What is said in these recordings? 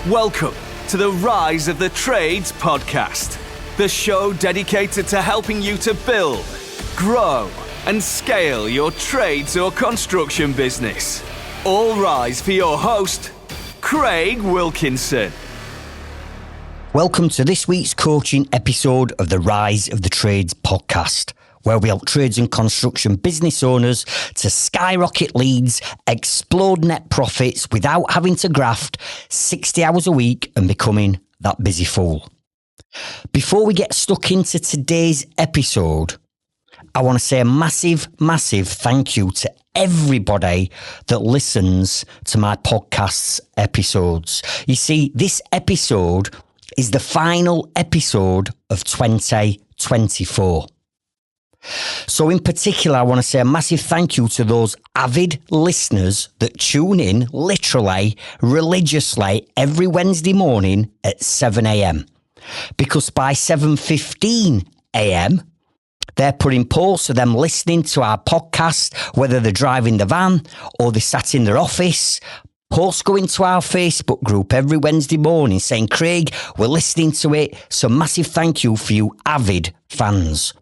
Welcome to the Rise of the Trades podcast, the show dedicated to helping you to build, grow, and scale your trades or construction business. All rise for your host, Craig Wilkinson. Welcome to this week's coaching episode of the Rise of the Trades podcast, where we help trades and construction business owners to skyrocket leads, explode net profits without having to graft 60 hours a week and becoming that busy fool. Before we get stuck into today's episode, I want to say a massive thank you to everybody that listens to my podcast's episodes. You see, this episode is the final episode of 2024. So in particular, I want to say a massive thank you to those avid listeners that tune in literally, religiously every Wednesday morning at 7 a.m. Because by 7:15 a.m, they're putting posts of them listening to our podcast, whether they're driving the van or they sat in their office. Posts go into our Facebook group every Wednesday morning saying, Craig, we're listening to it. So massive thank you for you avid fans.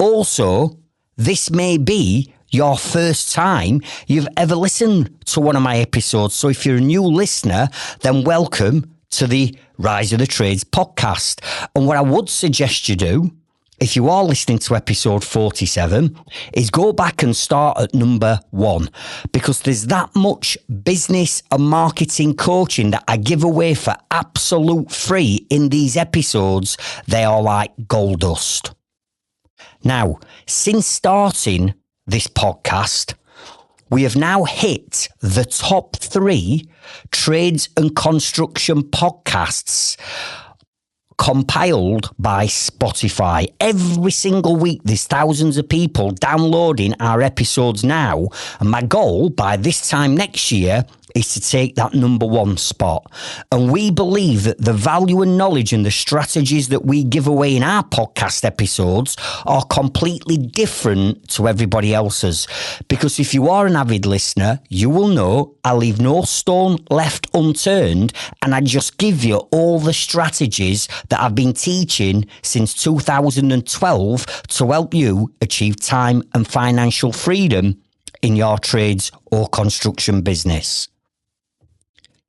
Also, this may be your first time you've ever listened to one of my episodes. So if you're a new listener, then welcome to the Rise of the Trades podcast. And what I would suggest you do, if you are listening to episode 47, is go back and start at number 1, because there's that much business and marketing coaching that I give away for absolute free in these episodes. They are like gold dust. Now, since starting this podcast, we have now hit the top 3 trades and construction podcasts compiled by Spotify. Every single week, there's thousands of people downloading our episodes now. And my goal by this time next year is to take that number 1 spot. And we believe that the value and knowledge and the strategies that we give away in our podcast episodes are completely different to everybody else's. Because if you are an avid listener, you will know I leave no stone left unturned, and I just give you all the strategies that I've been teaching since 2012 to help you achieve time and financial freedom in your trades or construction business.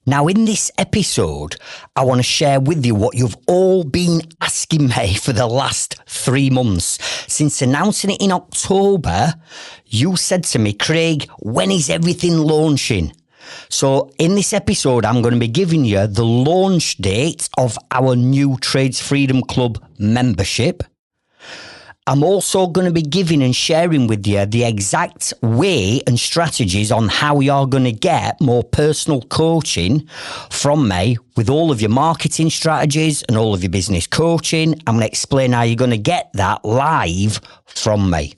Now, in this episode, I want to share with you what you've all been asking me for the last 3 months. Since announcing it in October, you said to me, Craig, when is everything launching? So in this episode, I'm going to be giving you the launch date of our new Trades Freedom Club membership. I'm also going to be giving and sharing with you the exact way and strategies on how you're going to get more personal coaching from me with all of your marketing strategies and all of your business coaching. I'm going to explain how you're going to get that live from me.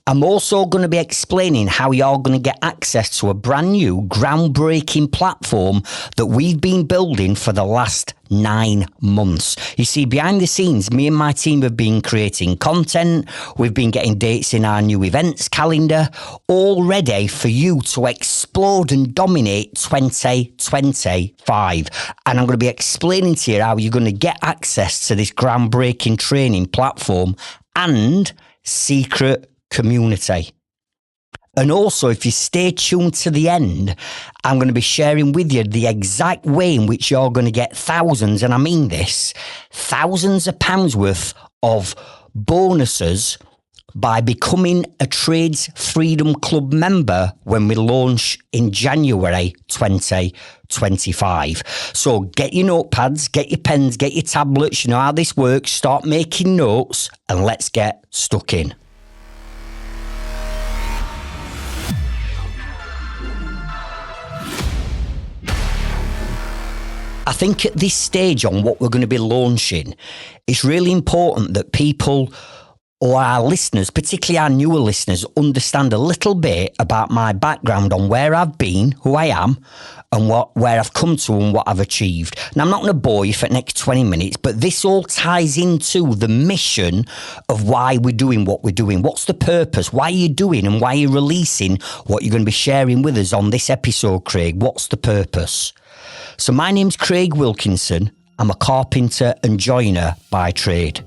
I'm also going to be explaining how you're going to get access to a brand new groundbreaking platform that we've been building for the last 9 months. You see, behind the scenes, me and my team have been creating content. We've been getting dates in our new events calendar, all ready for you to explode and dominate 2025. And I'm going to be explaining to you how you're going to get access to this groundbreaking training platform and secret community. And also, if you stay tuned to the end, I'm going to be sharing with you the exact way in which you're going to get thousands, and I mean this, thousands of pounds worth of bonuses by becoming a Trades Freedom Club member when we launch in January 2025. So get your notepads, get your pens, get your tablets, you know how this works, start making notes, and let's get stuck in. I think at this stage on what we're going to be launching, it's really important that people or our listeners, particularly our newer listeners, understand a little bit about my background on where I've been, who I am, and where I've come to and what I've achieved. Now, I'm not going to bore you for the next 20 minutes, but this all ties into the mission of why we're doing what we're doing. What's the purpose? Why are you doing and why are you releasing what you're going to be sharing with us on this episode, Craig? What's the purpose? So my name's Craig Wilkinson. I'm a carpenter and joiner by trade.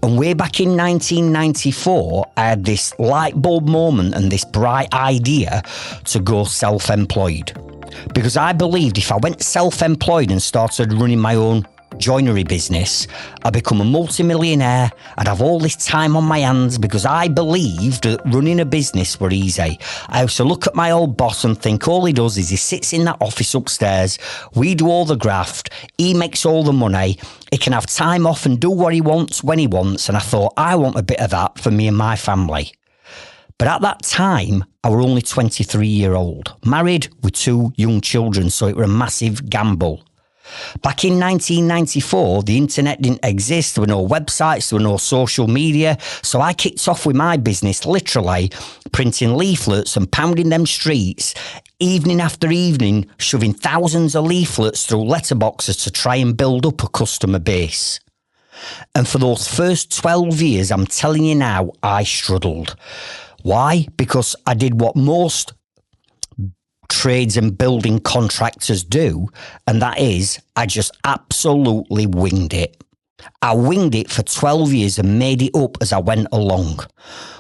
And way back in 1994, I had this light bulb moment and this bright idea to go self-employed. Because I believed if I went self-employed and started running my own joinery business, I'd become a multimillionaire. I'd have all this time on my hands because I believed that running a business were easy. I used to look at my old boss and think all he does is he sits in that office upstairs, we do all the graft, he makes all the money, he can have time off and do what he wants when he wants, and I thought I want a bit of that for me and my family. But at that time, I were only 23-year-old, married with 2 young children, so it were a massive gamble. Back in 1994, the internet didn't exist, there were no websites, there were no social media, so I kicked off with my business literally printing leaflets and pounding them streets, evening after evening, shoving thousands of leaflets through letterboxes to try and build up a customer base. And for those first 12 years, I'm telling you now, I struggled. Why? Because I did what most trades and building contractors do, and that is I just absolutely winged it. I winged it for 12 years and made it up as I went along.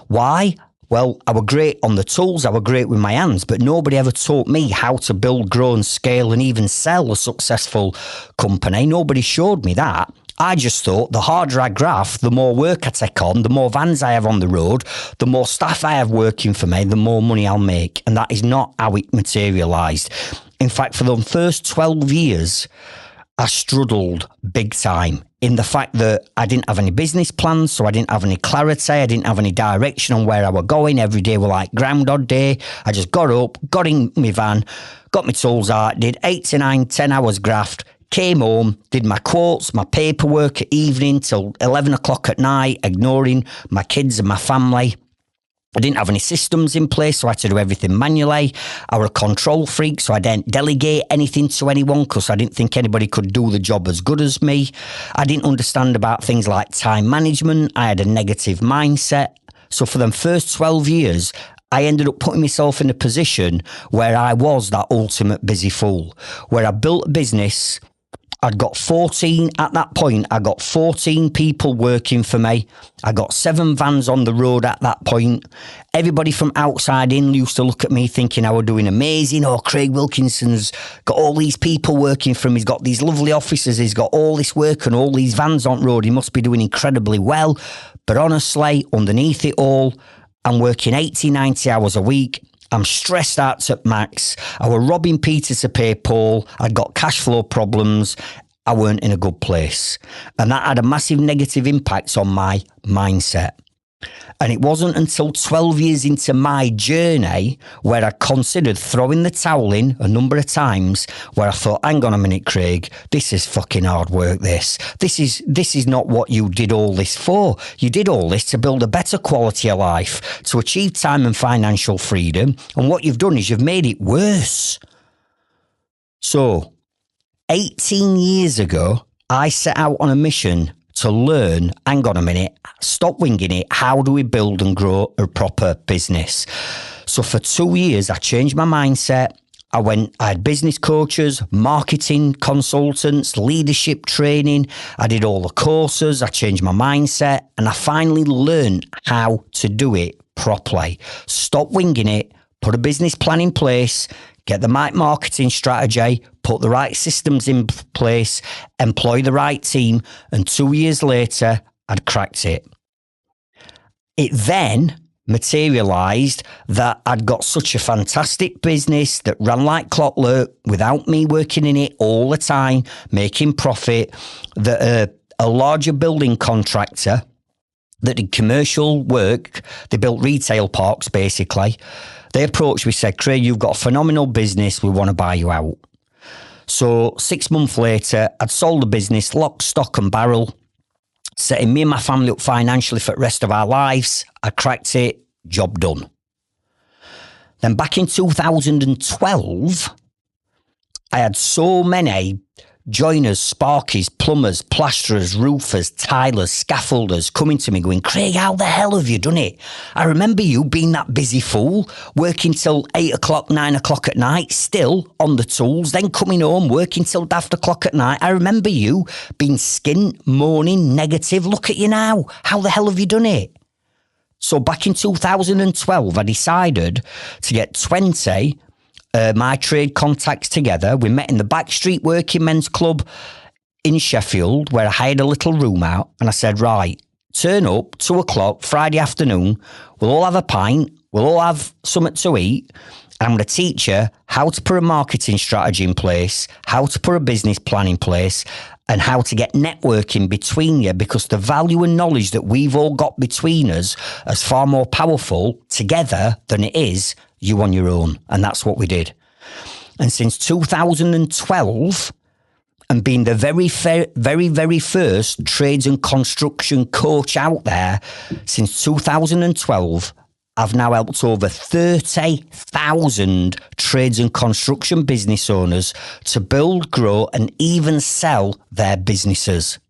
Why? Well, I were great on the tools, I were great with my hands, but nobody ever taught me how to build, grow and scale and even sell a successful company. Nobody showed me that. I just thought the harder I graft, the more work I take on, the more vans I have on the road, the more staff I have working for me, the more money I'll make. And that is not how it materialised. In fact, for the first 12 years, I struggled big time in the fact that I didn't have any business plans, so I didn't have any clarity, I didn't have any direction on where I were going. Every day were like Groundhog Day. I just got up, got in my van, got my tools out, did 8 to 9, 10 hours graft, came home, did my quotes, my paperwork at evening till 11 o'clock at night, ignoring my kids and my family. I didn't have any systems in place, so I had to do everything manually. I were a control freak, so I didn't delegate anything to anyone because I didn't think anybody could do the job as good as me. I didn't understand about things like time management. I had a negative mindset. So for them first 12 years, I ended up putting myself in a position where I was that ultimate busy fool, where I built a business. I'd got 14, at that point, I got 14 people working for me. I got 7 vans on the road at that point. Everybody from outside in used to look at me thinking I was doing amazing. Oh, Craig Wilkinson's got all these people working for him. He's got these lovely offices. He's got all this work and all these vans on road. He must be doing incredibly well. But honestly, underneath it all, I'm working 80, 90 hours a week. I'm stressed out to max. I were robbing Peter to pay Paul. I'd got cash flow problems. I weren't in a good place. And that had a massive negative impact on my mindset. And it wasn't until 12 years into my journey where I considered throwing the towel in a number of times, where I thought, hang on a minute, Craig, this is fucking hard work, this. This is not what you did all this for. You did all this to build a better quality of life, to achieve time and financial freedom. And what you've done is you've made it worse. So, 18 years ago, I set out on a mission to learn, hang on a minute, stop winging it, how do we build and grow a proper business? So for 2 years, I changed my mindset. I had business coaches, marketing consultants, leadership training. I did all the courses, I changed my mindset, and I finally learned how to do it properly. Stop winging it, put a business plan in place, get the right marketing strategy, put the right systems in place, employ the right team, and 2 years later, I'd cracked it. It then materialised that I'd got such a fantastic business that ran like clockwork without me working in it all the time, making profit, that a larger building contractor that did commercial work, they built retail parks basically, they approached me, said, Craig, you've got a phenomenal business, we want to buy you out. So 6 months later, I'd sold the business, lock, stock and barrel, setting me and my family up financially for the rest of our lives. I cracked it, job done. Then back in 2012, I had so many joiners, sparkies, plumbers, plasterers, roofers, tilers, scaffolders coming to me going, Craig, how the hell have you done it? I remember you being that busy fool, working till 8 o'clock, 9 o'clock at night, still on the tools, then coming home, working till daft o'clock at night. I remember you being skint, moaning, negative. Look at you now. How the hell have you done it? So back in 2012, I decided to get 20 my trade contacts together. We met in the Backstreet Working Men's Club in Sheffield, where I hired a little room out, and I said, right, turn up, 2 o'clock, Friday afternoon, we'll all have a pint, we'll all have something to eat, and I'm going to teach you how to put a marketing strategy in place, how to put a business plan in place, and how to get networking between you, because the value and knowledge that we've all got between us is far more powerful together than it is you on your own. And that's what we did. And since 2012, and being the very first trades and construction coach out there, since 2012, I've now helped over 30,000 trades and construction business owners to build, grow, and even sell their businesses.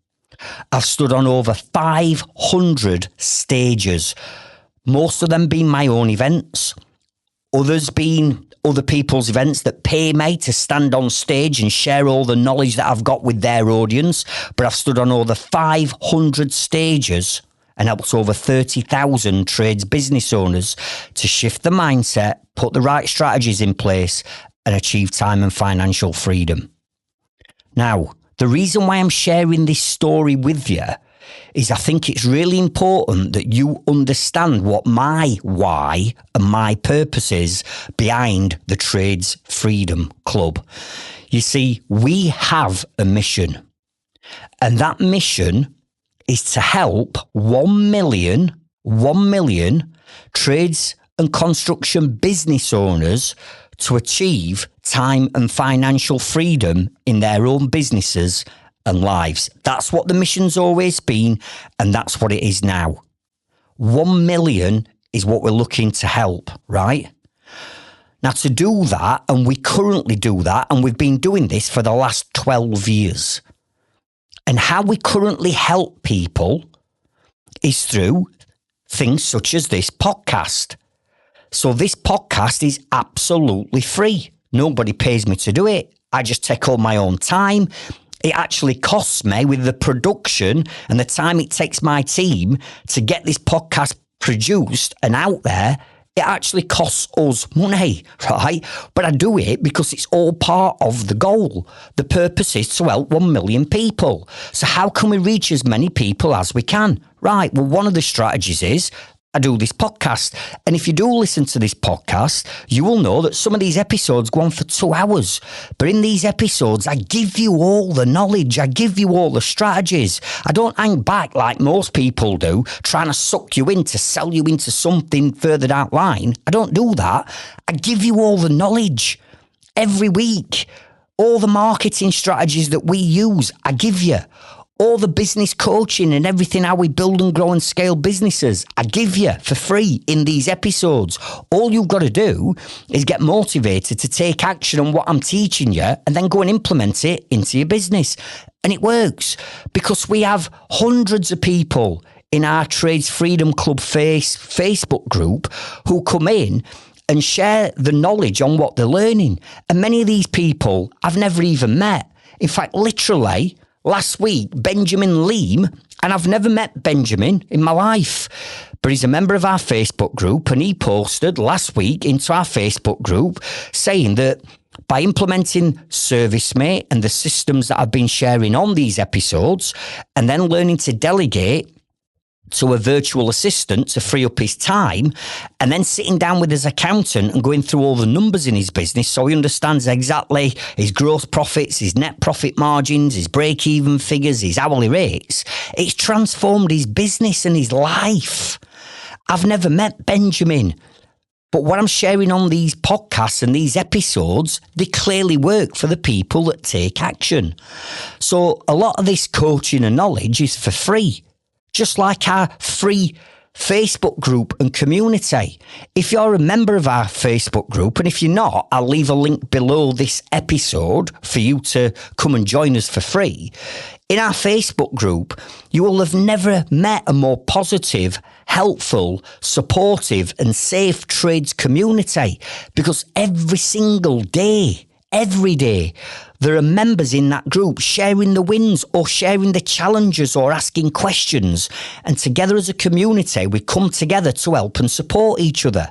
I've stood on over 500 stages, most of them being my own events, others being other people's events that pay me to stand on stage and share all the knowledge that I've got with their audience. But I've stood on over 500 stages and helped over 30,000 trades business owners to shift the mindset, put the right strategies in place, and achieve time and financial freedom. Now, the reason why I'm sharing this story with you is I think it's really important that you understand what my why and my purpose is behind the Trades Freedom Club. You see, we have a mission, and that mission is to help 1 million trades and construction business owners to achieve time and financial freedom in their own businesses and lives. That's what the mission's always been, and that's what it is now. 1 million is what we're looking to help, right? Now, to do that, and we currently do that, and we've been doing this for the last 12 years. And how we currently help people is through things such as this podcast. So this podcast is absolutely free. Nobody pays me to do it. I just take all my own time. It actually costs me, with the production and the time it takes my team to get this podcast produced and out there, it actually costs us money, right? But I do it because it's all part of the goal. The purpose is to help 1 million people. So how can we reach as many people as we can? Right, well, one of the strategies is I do this podcast. And if you do listen to this podcast, you will know that some of these episodes go on for 2 hours. But in these episodes, I give you all the knowledge. I give you all the strategies. I don't hang back like most people do, trying to suck you in to sell you into something further down the line. I don't do that. I give you all the knowledge every week. All the marketing strategies that we use, I give you. All the business coaching and everything, how we build and grow and scale businesses, I give you for free in these episodes. All you've got to do is get motivated to take action on what I'm teaching you and then go and implement it into your business. And it works because we have hundreds of people in our Trades Freedom Club Facebook group who come in and share the knowledge on what they're learning. And many of these people I've never even met. In fact, literally, last week, Benjamin Leem, and I've never met Benjamin in my life, but he's a member of our Facebook group, and he posted last week into our Facebook group saying that by implementing ServiceMate and the systems that I've been sharing on these episodes, and then learning to delegate to a virtual assistant to free up his time, and then sitting down with his accountant and going through all the numbers in his business so he understands exactly his gross profits, his net profit margins, his break-even figures, his hourly rates. It's transformed his business and his life. I've never met Benjamin, but what I'm sharing on these podcasts and these episodes, they clearly work for the people that take action. So a lot of this coaching and knowledge is for free. Just like our free Facebook group and community. If you're a member of our Facebook group, and if you're not, I'll leave a link below this episode for you to come and join us for free. In our Facebook group, you will have never met a more positive, helpful, supportive and safe trades community, because every single day, every day, there are members in that group sharing the wins or sharing the challenges or asking questions. And together as a community, we come together to help and support each other.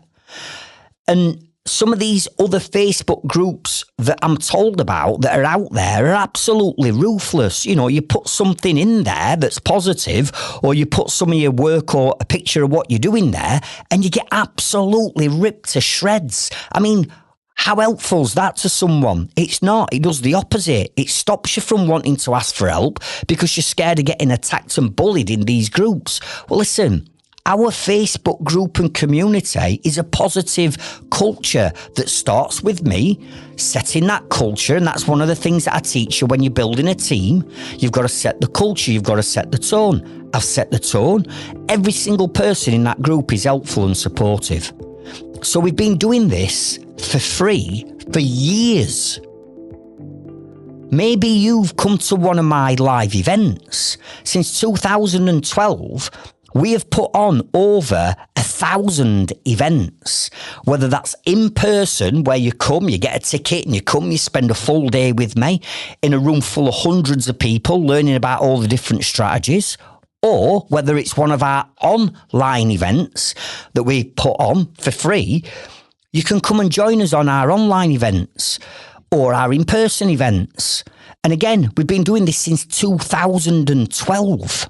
And some of these other Facebook groups that I'm told about that are out there are absolutely ruthless. You know, you put something in there that's positive, or you put some of your work or a picture of what you're doing there, and you get absolutely ripped to shreds. I mean, how helpful is that to someone? It's not. It does the opposite. It stops you from wanting to ask for help because you're scared of getting attacked and bullied in these groups. Well, listen, our Facebook group and community is a positive culture that starts with me setting that culture. And that's one of the things that I teach you when you're building a team. You've got to set the culture. You've got to set the tone. I've set the tone. Every single person in that group is helpful and supportive. So we've been doing this for free for years. Maybe you've come to one of my live events. Since 2012, we have put on over 1,000 events, whether that's in person, where you come, you get a ticket and you come, you spend a full day with me in a room full of hundreds of people learning about all the different strategies, or whether it's one of our online events that we put on for free. You can come and join us on our online events or our in-person events. And again, we've been doing this since 2012.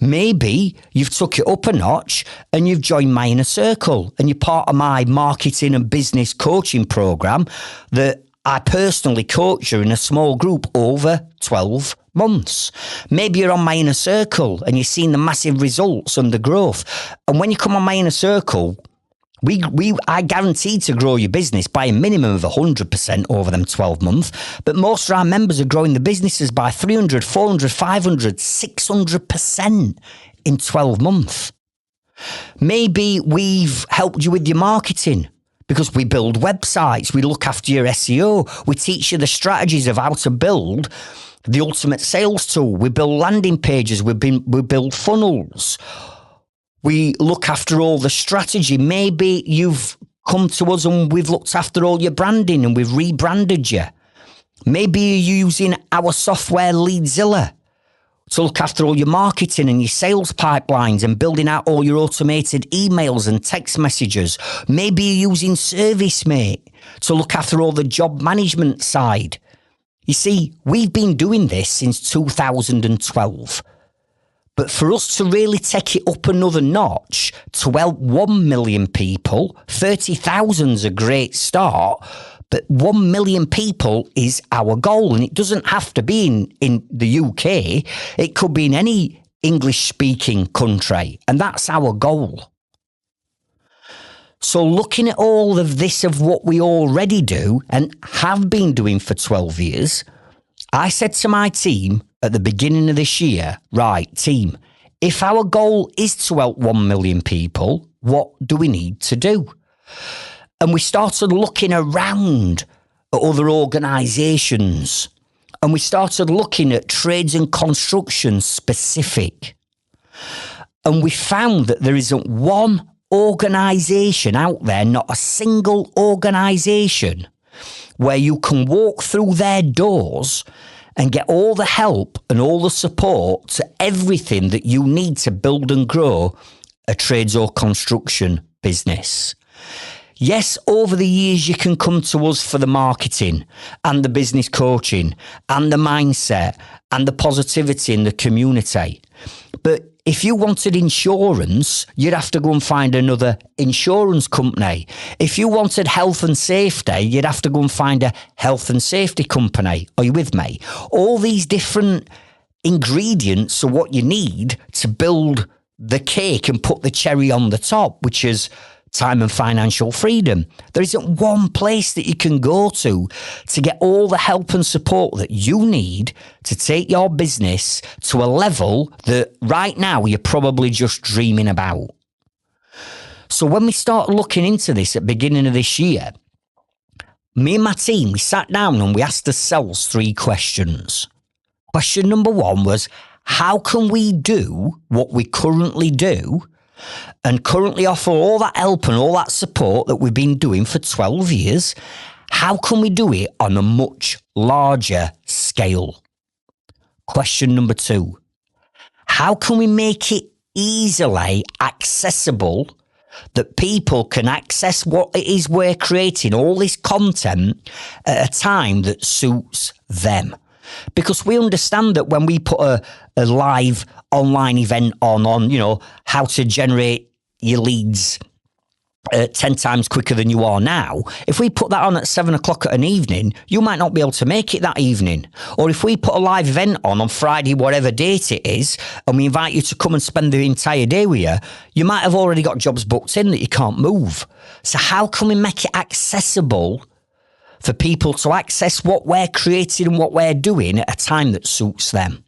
Maybe you've took it up a notch and you've joined my inner circle and you're part of my marketing and business coaching program that I personally coach you in a small group over 12 months. Maybe you're on my inner circle and you've seen the massive results and the growth. And when you come on my inner circle, I guarantee to grow your business by a minimum of 100% over them 12 months. But most of our members are growing the businesses by 300, 400, 500, 600% in 12 months. Maybe we've helped you with your marketing because we build websites, we look after your SEO, we teach you the strategies of how to build the ultimate sales tool, we build landing pages, we build funnels. We look after all the strategy. Maybe you've come to us and we've looked after all your branding and we've rebranded you. Maybe you're using our software Leadzilla to look after all your marketing and your sales pipelines and building out all your automated emails and text messages. Maybe you're using ServiceMate to look after all the job management side. You see, we've been doing this since 2012. But for us to really take it up another notch to help 1 million people, 30,000's a great start, but 1 million people is our goal. And it doesn't have to be in the UK. It could be in any English-speaking country. And that's our goal. So looking at all of this of what we already do and have been doing for 12 years, I said to my team at the beginning of this year, right, team, if our goal is to help 1 million people, what do we need to do? And we started looking around at other organisations and we started looking at trades and construction specific. And we found that there isn't one organisation out there, not a single organisation, where you can walk through their doors and get all the help and all the support to everything that you need to build and grow a trades or construction business. Yes, over the years, you can come to us for the marketing and the business coaching and the mindset and the positivity in the community. But if you wanted insurance, you'd have to go and find another insurance company. If you wanted health and safety, you'd have to go and find a health and safety company. Are you with me? All these different ingredients are what you need to build the cake and put the cherry on the top, which is time and financial freedom. There isn't one place that you can go to get all the help and support that you need to take your business to a level that right now you're probably just dreaming about. So when we started looking into this at the beginning of this year, me and my team, we sat down and we asked ourselves 3 questions. Question number 1 was, how can we do what we currently do and currently offer all that help and all that support that we've been doing for 12 years? How can we do it on a much larger scale? Question number 2, how can we make it easily accessible that people can access what it is we're creating, all this content, at a time that suits them? Because we understand that when we put a live online event on, how to generate your leads 10 times quicker than you are now, if we put that on at 7 o'clock at an evening, you might not be able to make it that evening. Or if we put a live event on Friday, whatever date it is, and we invite you to come and spend the entire day with you, you might have already got jobs booked in that you can't move. So how can we make it accessible for people to access what we're creating and what we're doing at a time that suits them?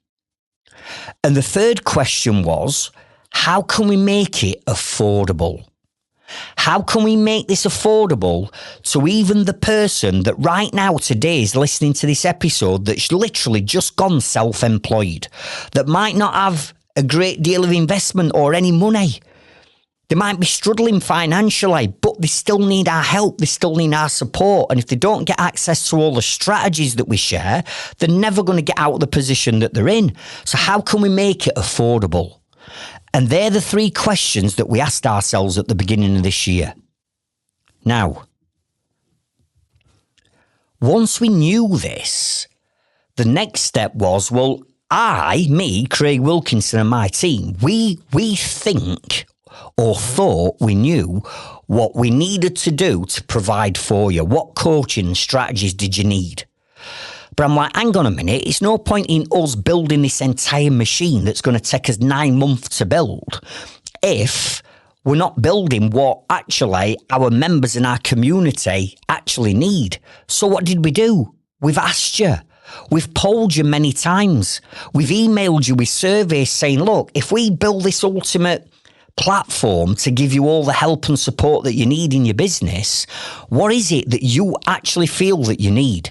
And the third question was, how can we make it affordable? How can we make this affordable to even the person that right now today is listening to this episode that's literally just gone self-employed, that might not have a great deal of investment or any money? They might be struggling financially, but they still need our help. They still need our support. And if they don't get access to all the strategies that we share, they're never going to get out of the position that they're in. So how can we make it affordable? And they're the 3 questions that we asked ourselves at the beginning of this year. Now, once we knew this, the next step was, well, Craig Wilkinson, and my team, we think or thought we knew what we needed to do to provide for you. What coaching strategies did you need? But I'm like, hang on a minute, it's no point in us building this entire machine that's going to take us 9 months to build if we're not building what actually our members in our community actually need. So what did we do? We've asked you. We've polled you many times. We've emailed you with surveys saying, look, if we build this ultimate platform to give you all the help and support that you need in your business, what is it that you actually feel that you need?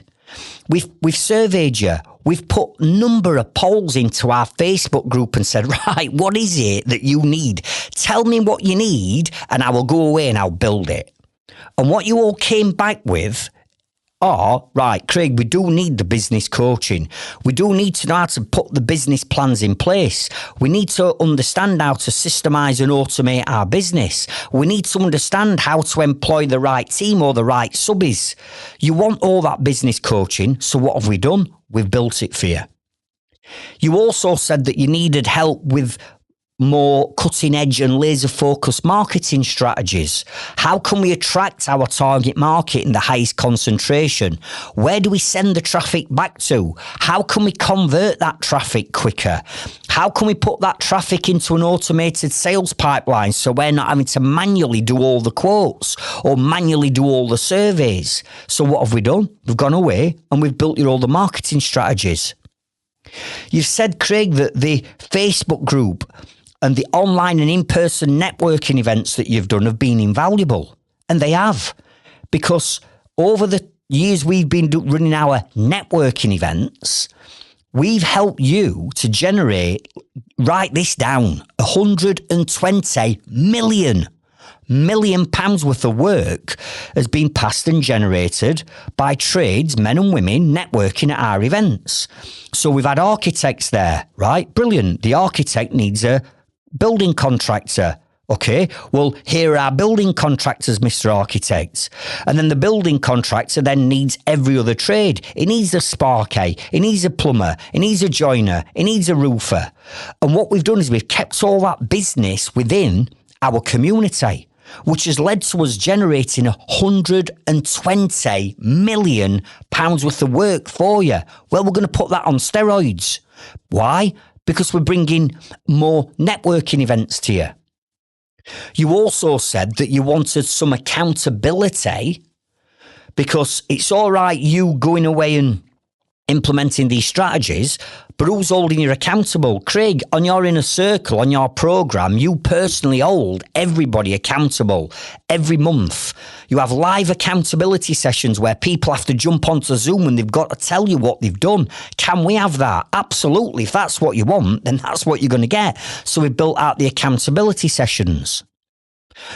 We've surveyed you. We've put a number of polls into our Facebook group and said, right, what is it that you need? Tell me what you need and I will go away and I'll build it. And what you all came back with right, Craig, we do need the business coaching. We do need to know how to put the business plans in place. We need to understand how to systemize and automate our business. We need to understand how to employ the right team or the right subbies. You want all that business coaching, so what have we done? We've built it for you. You also said that you needed help with more cutting edge and laser focused marketing strategies. How can we attract our target market in the highest concentration? Where do we send the traffic back to? How can we convert that traffic quicker? How can we put that traffic into an automated sales pipeline so we're not having to manually do all the quotes or manually do all the surveys? So what have we done? We've gone away and we've built you all the marketing strategies. You've said, Craig, that the Facebook group and the online and in-person networking events that you've done have been invaluable. And they have. Because over the years we've been running our networking events, we've helped you to generate, write this down, 120 million pounds worth of work has been passed and generated by trades, men and women, networking at our events. So we've had architects there, right? Brilliant. The architect needs a building contractor. Okay, well, here are our building contractors, Mr. Architect. And then the building contractor then needs every other trade. He needs a sparky, he needs a plumber, he needs a joiner, he needs a roofer. And what we've done is we've kept all that business within our community, which has led to us generating 120 million pounds worth of work for you. Well, we're going to put that on steroids. Why? Because we're bringing more networking events to you. You also said that you wanted some accountability, because it's all right you going away and implementing these strategies, but who's holding you accountable? Craig, on your inner circle, on your program, you personally hold everybody accountable every month. You have live accountability sessions where people have to jump onto Zoom and they've got to tell you what they've done. Can we have that? Absolutely. If that's what you want, then that's what you're going to get. So we built out the accountability sessions.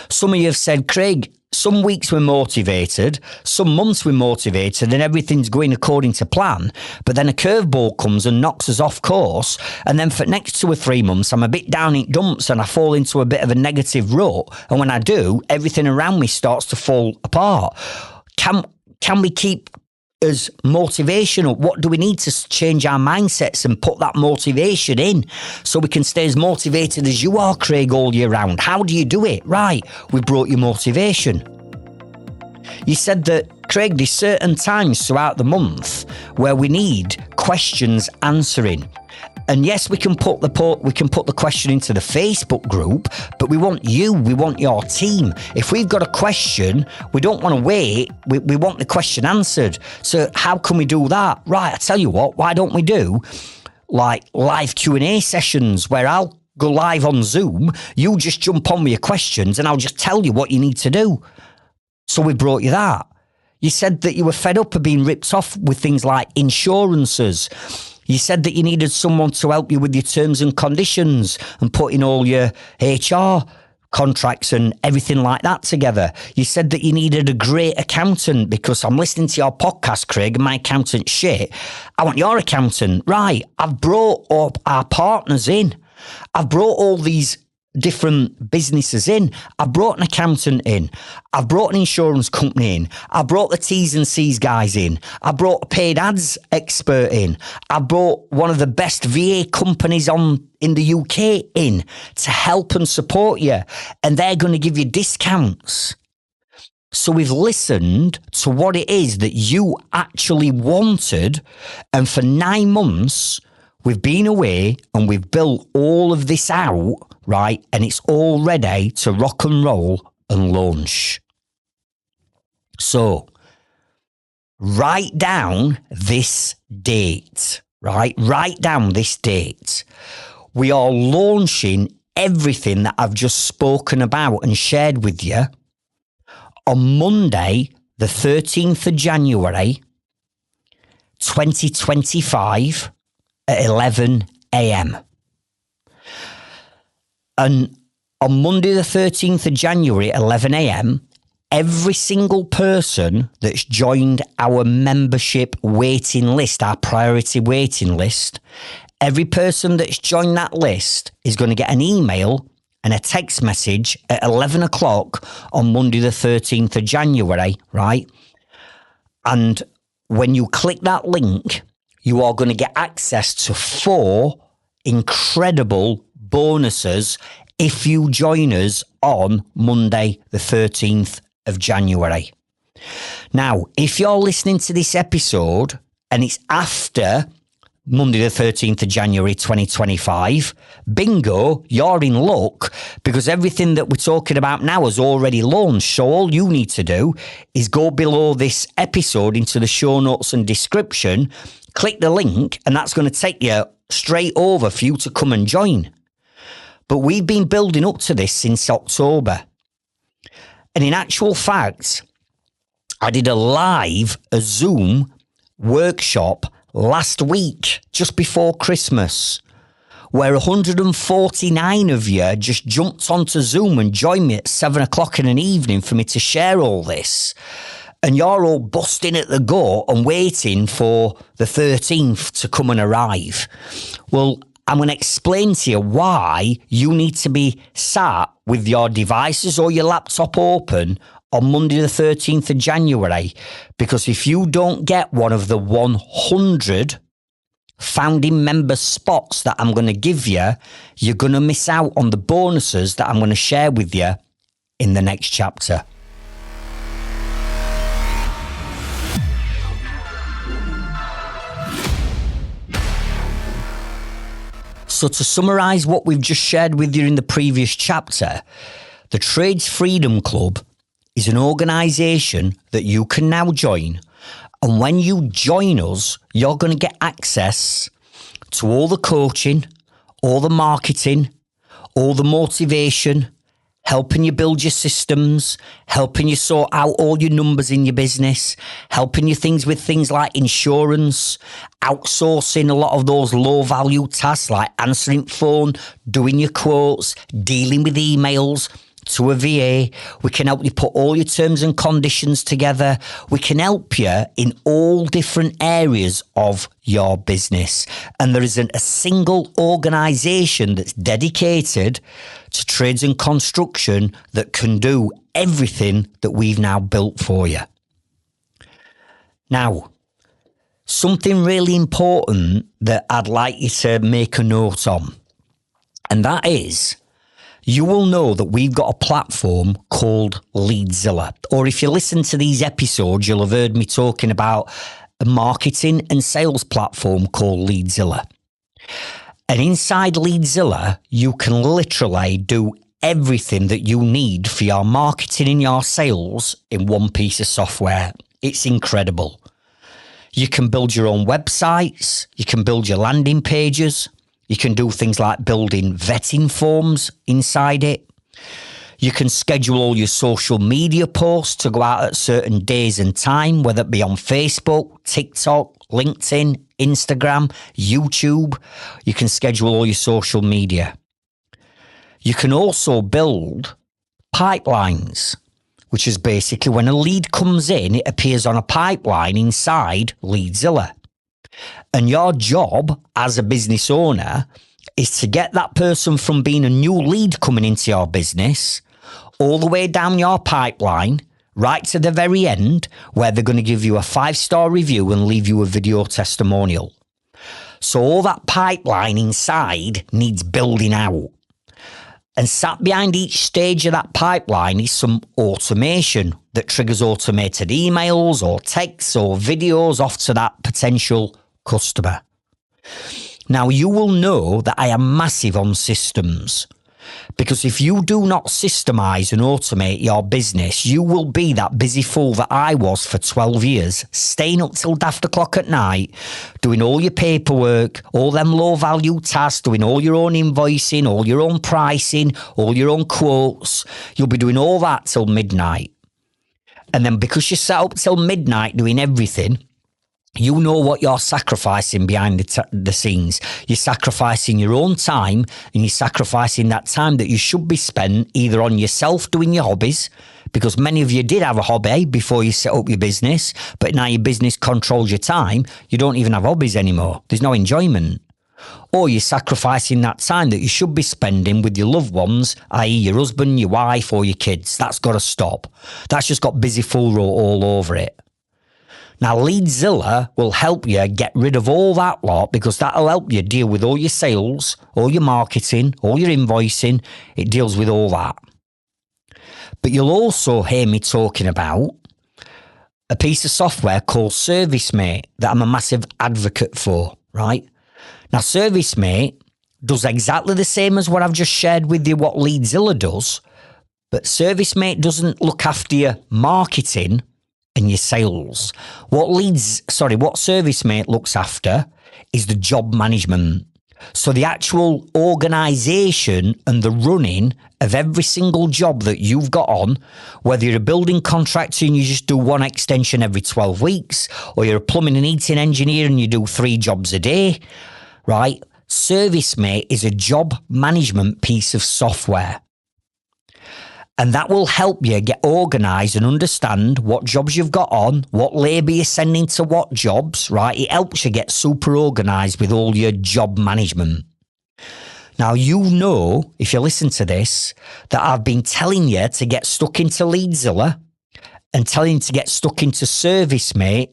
Some of you have said, Craig, some weeks we're motivated, some months we're motivated and everything's going according to plan, but then a curveball comes and knocks us off course, and then for the next 2 or 3 months I'm a bit down in dumps and I fall into a bit of a negative rut, and when I do, everything around me starts to fall apart. Can we keep as motivational? What do we need to change our mindsets and put that motivation in so we can stay as motivated as you are, Craig, all year round? How do you do it? Right, we brought you motivation. You said that, Craig, there's certain times throughout the month where we need questions answering. And yes, we can put the question into the Facebook group, but we want you, we want your team. If we've got a question, we don't want to wait. We want the question answered. So how can we do that? Right, I tell you what, why don't we do like live Q&A sessions where I'll go live on Zoom, you just jump on with your questions and I'll just tell you what you need to do. So we brought you that. You said that you were fed up of being ripped off with things like insurances. You said that you needed someone to help you with your terms and conditions and putting all your HR contracts and everything like that together. You said that you needed a great accountant because I'm listening to your podcast, Craig, and my accountant's shit. I want your accountant. Right, I've brought up our partners in. I've brought all these different businesses in. I brought an accountant in. I've brought an insurance company in. I brought the T's and C's guys in. I brought a paid ads expert in. I brought one of the best VA companies in the UK in to help and support you, and they're going to give you discounts. So we've listened to what it is that you actually wanted, and for 9 months we've been away and we've built all of this out, right? And it's all ready to rock and roll and launch. So write down this date, right? Write down this date. We are launching everything that I've just spoken about and shared with you on Monday, the 13th of January, 2025 at 11 a.m. And on Monday, the 13th of January at 11 a.m., every single person that's joined our membership waiting list, our priority waiting list, every person that's joined that list is going to get an email and a text message at 11 o'clock on Monday, the 13th of January, right? And when you click that link, you are going to get access to 4 incredible bonuses if you join us on Monday, the 13th of January. Now, if you're listening to this episode and it's after Monday, the 13th of January, 2025, bingo, you're in luck because everything that we're talking about now has already launched. So all you need to do is go below this episode into the show notes and description, click the link, and that's going to take you straight over for you to come and join. But we've been building up to this since October. And in actual fact, I did a Zoom workshop last week, just before Christmas, where 149 of you just jumped onto Zoom and joined me at 7 o'clock in an evening for me to share all this. And you're all busting at the go and waiting for the 13th to come and arrive. Well, I'm going to explain to you why you need to be sat with your devices or your laptop open on Monday the 13th of January, because if you don't get one of the 100 founding member spots that I'm going to give you, you're going to miss out on the bonuses that I'm going to share with you in the next chapter. So to summarise what we've just shared with you in the previous chapter, The Trades Freedom Club is an organisation that you can now join. And when you join us, you're going to get access to all the coaching, all the marketing, all the motivation, helping you build your systems, helping you sort out all your numbers in your business, helping you with things like insurance, outsourcing a lot of those low value tasks like answering phone, doing your quotes, dealing with emails, to a VA. We can help you put all your terms and conditions together. We can help you in all different areas of your business. And there isn't a single organisation that's dedicated to trades and construction that can do everything that we've now built for you. Now, something really important that I'd like you to make a note on, and that is, you will know that we've got a platform called Leadzilla. Or if you listen to these episodes, you'll have heard me talking about a marketing and sales platform called Leadzilla. And inside Leadzilla, you can literally do everything that you need for your marketing and your sales in one piece of software. It's incredible. You can build your own websites. You can build your landing pages. You can do things like building vetting forms inside it. You can schedule all your social media posts to go out at certain days and time, whether it be on Facebook, TikTok, LinkedIn, Instagram, YouTube. You can schedule all your social media. You can also build pipelines, which is basically when a lead comes in, it appears on a pipeline inside Leadzilla. And your job as a business owner is to get that person from being a new lead coming into your business all the way down your pipeline, right to the very end, where they're going to give you a 5-star review and leave you a video testimonial. So all that pipeline inside needs building out. And sat behind each stage of that pipeline is some automation that triggers automated emails or texts or videos off to that potential customer. Now, you will know that I am massive on systems, because if you do not systemize and automate your business, you will be that busy fool that I was for 12 years, staying up till daft o'clock at night, doing all your paperwork, all them low value tasks, doing all your own invoicing, all your own pricing, all your own quotes. You'll be doing all that till midnight. And then because you sat up till midnight doing everything, you know what you're sacrificing behind the scenes. You're sacrificing your own time, and you're sacrificing that time that you should be spent either on yourself doing your hobbies, because many of you did have a hobby before you set up your business, but now your business controls your time. You don't even have hobbies anymore. There's no enjoyment. Or you're sacrificing that time that you should be spending with your loved ones, i.e. your husband, your wife, or your kids. That's got to stop. That's just got busy fool all over it. Now, Leadzilla will help you get rid of all that lot, because that'll help you deal with all your sales, all your marketing, all your invoicing. It deals with all that. But you'll also hear me talking about a piece of software called ServiceMate that I'm a massive advocate for, right? Now, ServiceMate does exactly the same as what I've just shared with you, what Leadzilla does, but ServiceMate doesn't look after your marketing and your sales. What ServiceMate looks after is the job management. So the actual organisation and the running of every single job that you've got on, whether you're a building contractor and you just do one extension every 12 weeks, or you're a plumbing and heating engineer and you do 3 jobs a day, right? ServiceMate is a job management piece of software. And that will help you get organised and understand what jobs you've got on, what labour you're sending to what jobs, right? It helps you get super organised with all your job management. Now, you know, if you listen to this, that I've been telling you to get stuck into Leadzilla and telling you to get stuck into ServiceMate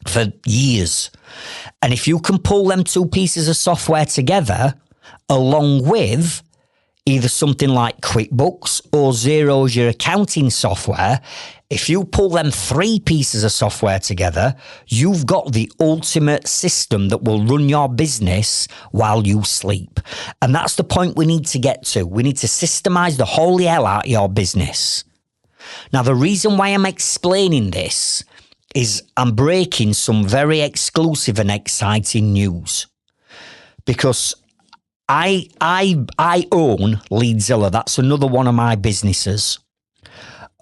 for years. And if you can pull them 2 pieces of software together, along with either something like QuickBooks or Xero's your accounting software, if you pull them 3 pieces of software together, you've got the ultimate system that will run your business while you sleep. And that's the point we need to get to. We need to systemize the holy hell out of your business. Now, the reason why I'm explaining this is I'm breaking some very exclusive and exciting news. Because I own Leadzilla. That's another one of my businesses.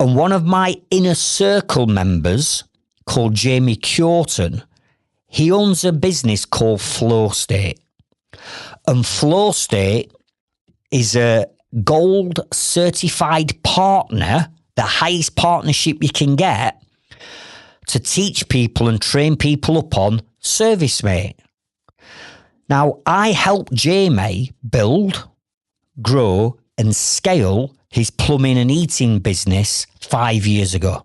And one of my inner circle members, called Jamie Curtin, he owns a business called Flow State. And Flow State is a gold certified partner, the highest partnership you can get, to teach people and train people up on ServiceMate. Now, I helped Jamie build, grow and scale his plumbing and heating business 5 years ago.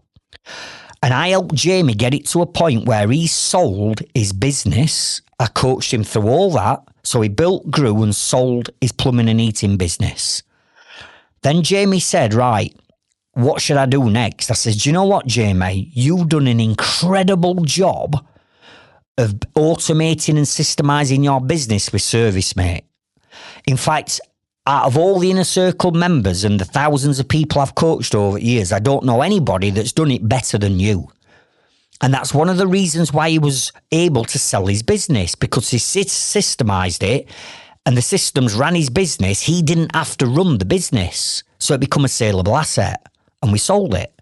And I helped Jamie get it to a point where he sold his business. I coached him through all that. So he built, grew and sold his plumbing and heating business. Then Jamie said, right, what should I do next? I said, do you know what, Jamie? You've done an incredible job of automating and systemizing your business with ServiceMate. In fact, out of all the inner circle members and the thousands of people I've coached over the years, I don't know anybody that's done it better than you. And that's one of the reasons why he was able to sell his business, because he systemized it and the systems ran his business. He didn't have to run the business. So it became a saleable asset and we sold it.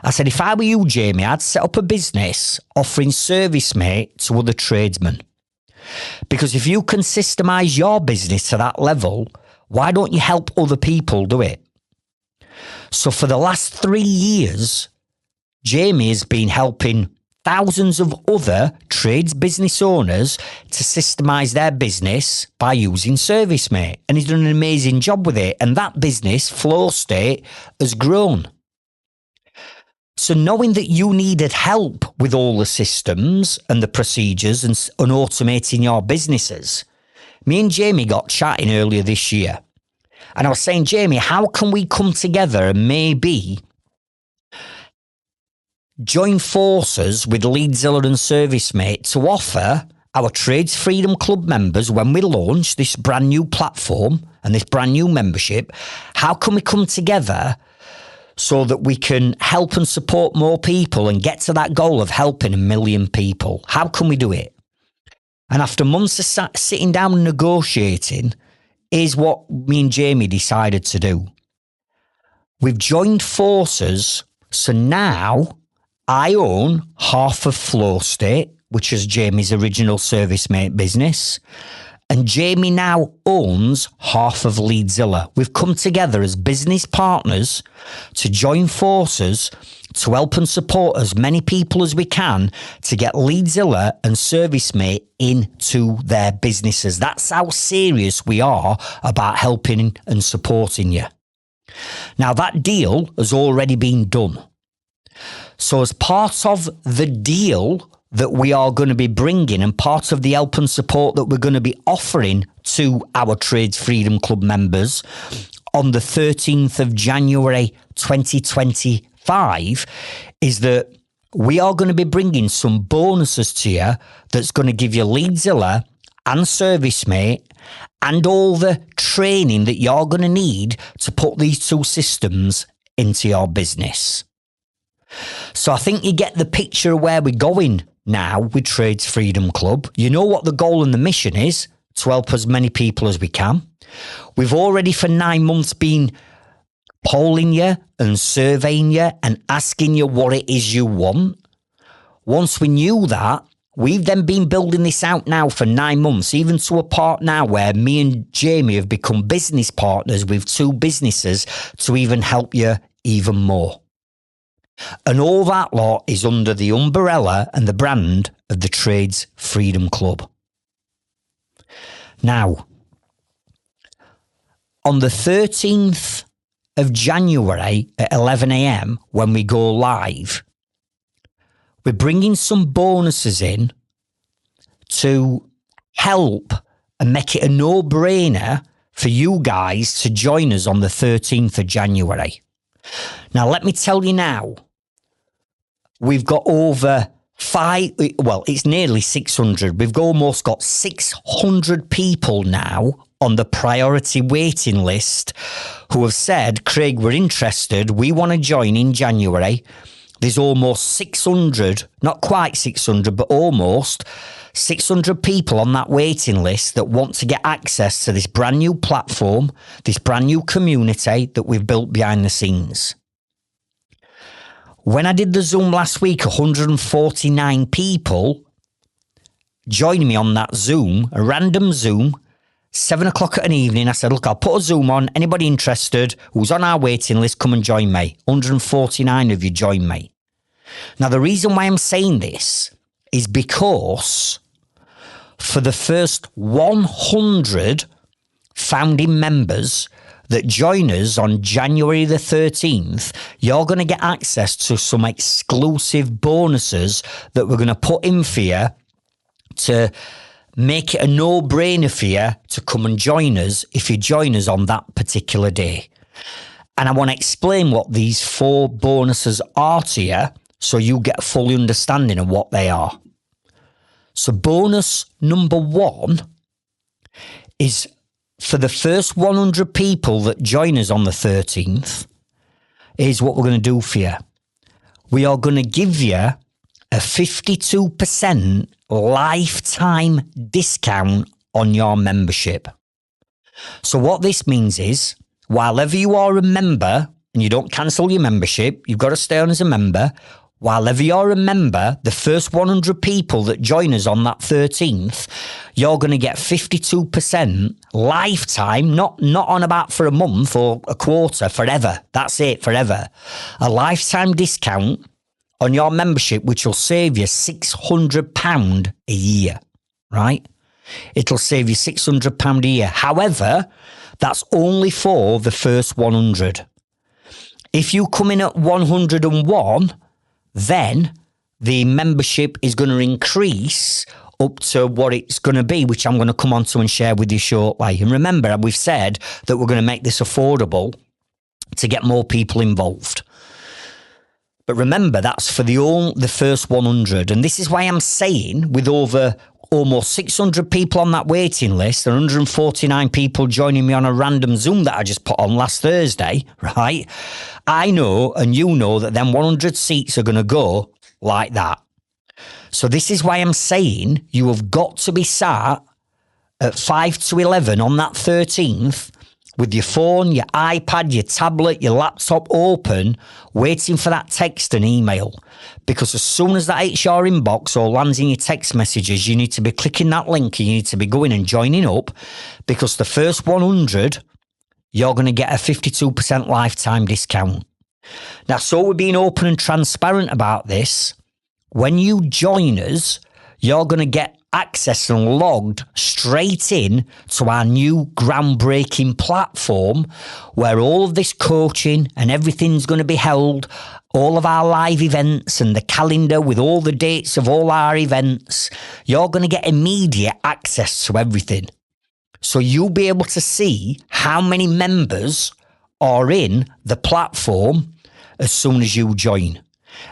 I said, if I were you, Jamie, I'd set up a business offering ServiceMate to other tradesmen. Because if you can systemize your business to that level, why don't you help other people do it? So for the last 3 years, Jamie has been helping thousands of other trades business owners to systemize their business by using ServiceMate. And he's done an amazing job with it. And that business, Flow State, has grown. So knowing that you needed help with all the systems and the procedures and automating your businesses, me and Jamie got chatting earlier this year. And I was saying, Jamie, how can we come together and maybe join forces with Leadzilla and ServiceMate to offer our Trades Freedom Club members, when we launch this brand new platform and this brand new membership, how can we come together so that we can help and support more people and get to that goal of helping 1 million people? How can we do it? And after months of sitting down and negotiating, is what me and Jamie decided to do. We've joined forces, so now I own half of Flow State, which is Jamie's original ServiceMate business, and Jamie now owns half of Leadzilla. We've come together as business partners to join forces to help and support as many people as we can to get Leadzilla and ServiceMate into their businesses. That's how serious we are about helping and supporting you. Now, that deal has already been done. So as part of the deal that we are going to be bringing and part of the help and support that we're going to be offering to our Trades Freedom Club members on the 13th of January 2025 is that we are going to be bringing some bonuses to you that's going to give you Leadzilla and ServiceMate and all the training that you're going to need to put these 2 systems into your business. So I think you get the picture of where we're going now with Trades Freedom Club. You know what the goal and the mission is, to help as many people as we can. We've already for 9 months been polling you and surveying you and asking you what it is you want. Once we knew that, we've then been building this out now for 9 months, even to a part now where me and Jamie have become business partners with 2 businesses to even help you even more. And all that lot is under the umbrella and the brand of the Trades Freedom Club. Now, on the 13th of January at 11 a.m, when we go live, we're bringing some bonuses in to help and make it a no-brainer for you guys to join us on the 13th of January. Now, let me tell you now, we've got over it's nearly 600. We've almost got 600 people now on the priority waiting list who have said, Craig, we're interested. We want to join in January. There's almost 600, not quite 600, but almost 600 people on that waiting list that want to get access to this brand new platform, this brand new community that we've built behind the scenes. When I did the Zoom last week, 149 people joined me on that Zoom, a random Zoom, 7 o'clock at an evening. I said, look, I'll put a Zoom on. Anybody interested who's on our waiting list, come and join me. 149 of you joined me. Now, the reason why I'm saying this is because for the first 100 founding members that join us on January the 13th, you're going to get access to some exclusive bonuses that we're going to put in for you to make it a no-brainer for you to come and join us if you join us on that particular day. And I want to explain what these 4 bonuses are to you so you get a full understanding of what they are. So bonus number 1 is for the first 100 people that join us on the 13th, is what we're going to do for you. We are going to give you a 52% lifetime discount on your membership. So what this means is, while ever you are a member and you don't cancel your membership, you've got to stay on as a member. While ever you're a member, the first 100 people that join us on that 13th, you're going to get 52% lifetime, not on about for a month or a quarter, forever. That's it, forever. A lifetime discount on your membership, which will save you £600 a year, right? It'll save you £600 a year. However, that's only for the first 100. If you come in at 101, then the membership is going to increase up to what it's going to be, which I'm going to come on to and share with you shortly. And remember, we've said that we're going to make this affordable to get more people involved. But remember, that's for the first 100. And this is why I'm saying, with over almost 600 people on that waiting list and 149 people joining me on a random Zoom that I just put on last Thursday, right? I know, and you know, that them 100 seats are going to go like that. So this is why I'm saying you have got to be sat at 5 to 11 on that 13th with your phone, your iPad, your tablet, your laptop open, waiting for that text and email. Because as soon as that hits your inbox or lands in your text messages, you need to be clicking that link and you need to be going and joining up, because the first 100, you're going to get a 52% lifetime discount. Now, so we're being open and transparent about this. When you join us, you're going to get access and logged straight in to our new groundbreaking platform where all of this coaching and everything's going to be held, all of our live events and the calendar with all the dates of all our events. You're going to get immediate access to everything. So you'll be able to see how many members are in the platform as soon as you join.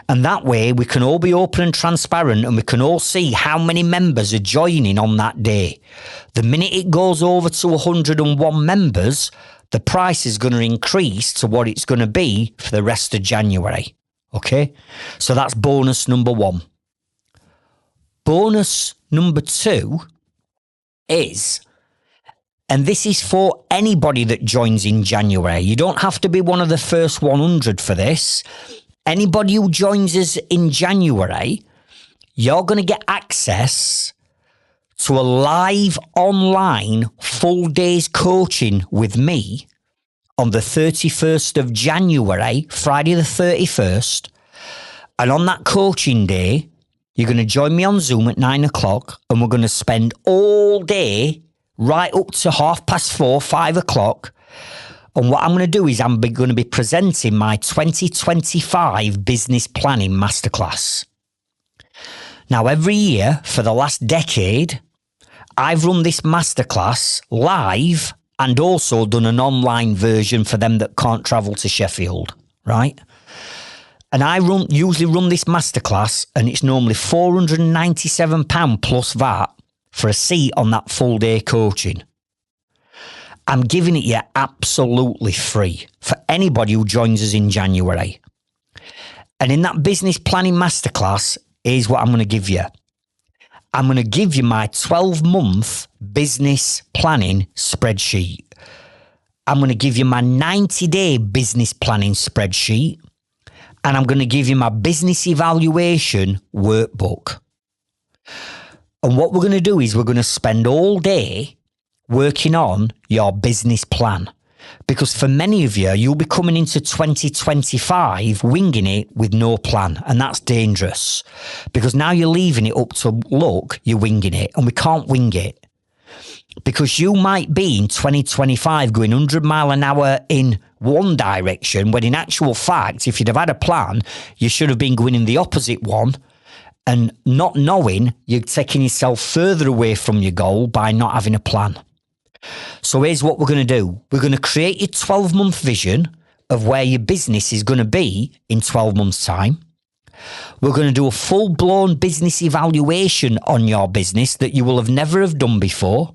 And that way we can all be open and transparent and we can all see how many members are joining on that day. The minute it goes over to 101 members, the price is going to increase to what it's going to be for the rest of January. Okay? So that's bonus number 1. Bonus number 2 is, and this is for anybody that joins in January. You don't have to be one of the first 100 for this. Anybody who joins us in January, you're going to get access to a live online full day's coaching with me on the 31st of January, Friday the 31st. And on that coaching day, you're going to join me on Zoom at 9 o'clock and we're going to spend all day right up to 4:30, 5 o'clock. And what I'm going to do is I'm going to be presenting my 2025 Business Planning Masterclass. Now, every year for the last decade, I've run this masterclass live and also done an online version for them that can't travel to Sheffield, right? And I usually run this masterclass, and it's normally £497 plus VAT for a seat on that full day coaching. I'm giving it you absolutely free for anybody who joins us in January. And in that business planning masterclass, here's what I'm going to give you. I'm going to give you my 12-month business planning spreadsheet. I'm going to give you my 90-day business planning spreadsheet. And I'm going to give you my business evaluation workbook. And what we're going to do is we're going to spend all day working on your business plan. Because for many of you, you'll be coming into 2025 winging it with no plan. And that's dangerous. Because now you're leaving it up to luck, you're winging it. And we can't wing it. Because you might be in 2025 going 100 mile an hour in one direction, when in actual fact, if you'd have had a plan, you should have been going in the opposite one. And not knowing, you're taking yourself further away from your goal by not having a plan. So here's what we're going to do. We're going to create your 12-month vision of where your business is going to be in 12 months' time. We're going to do a full-blown business evaluation on your business that you will have never have done before.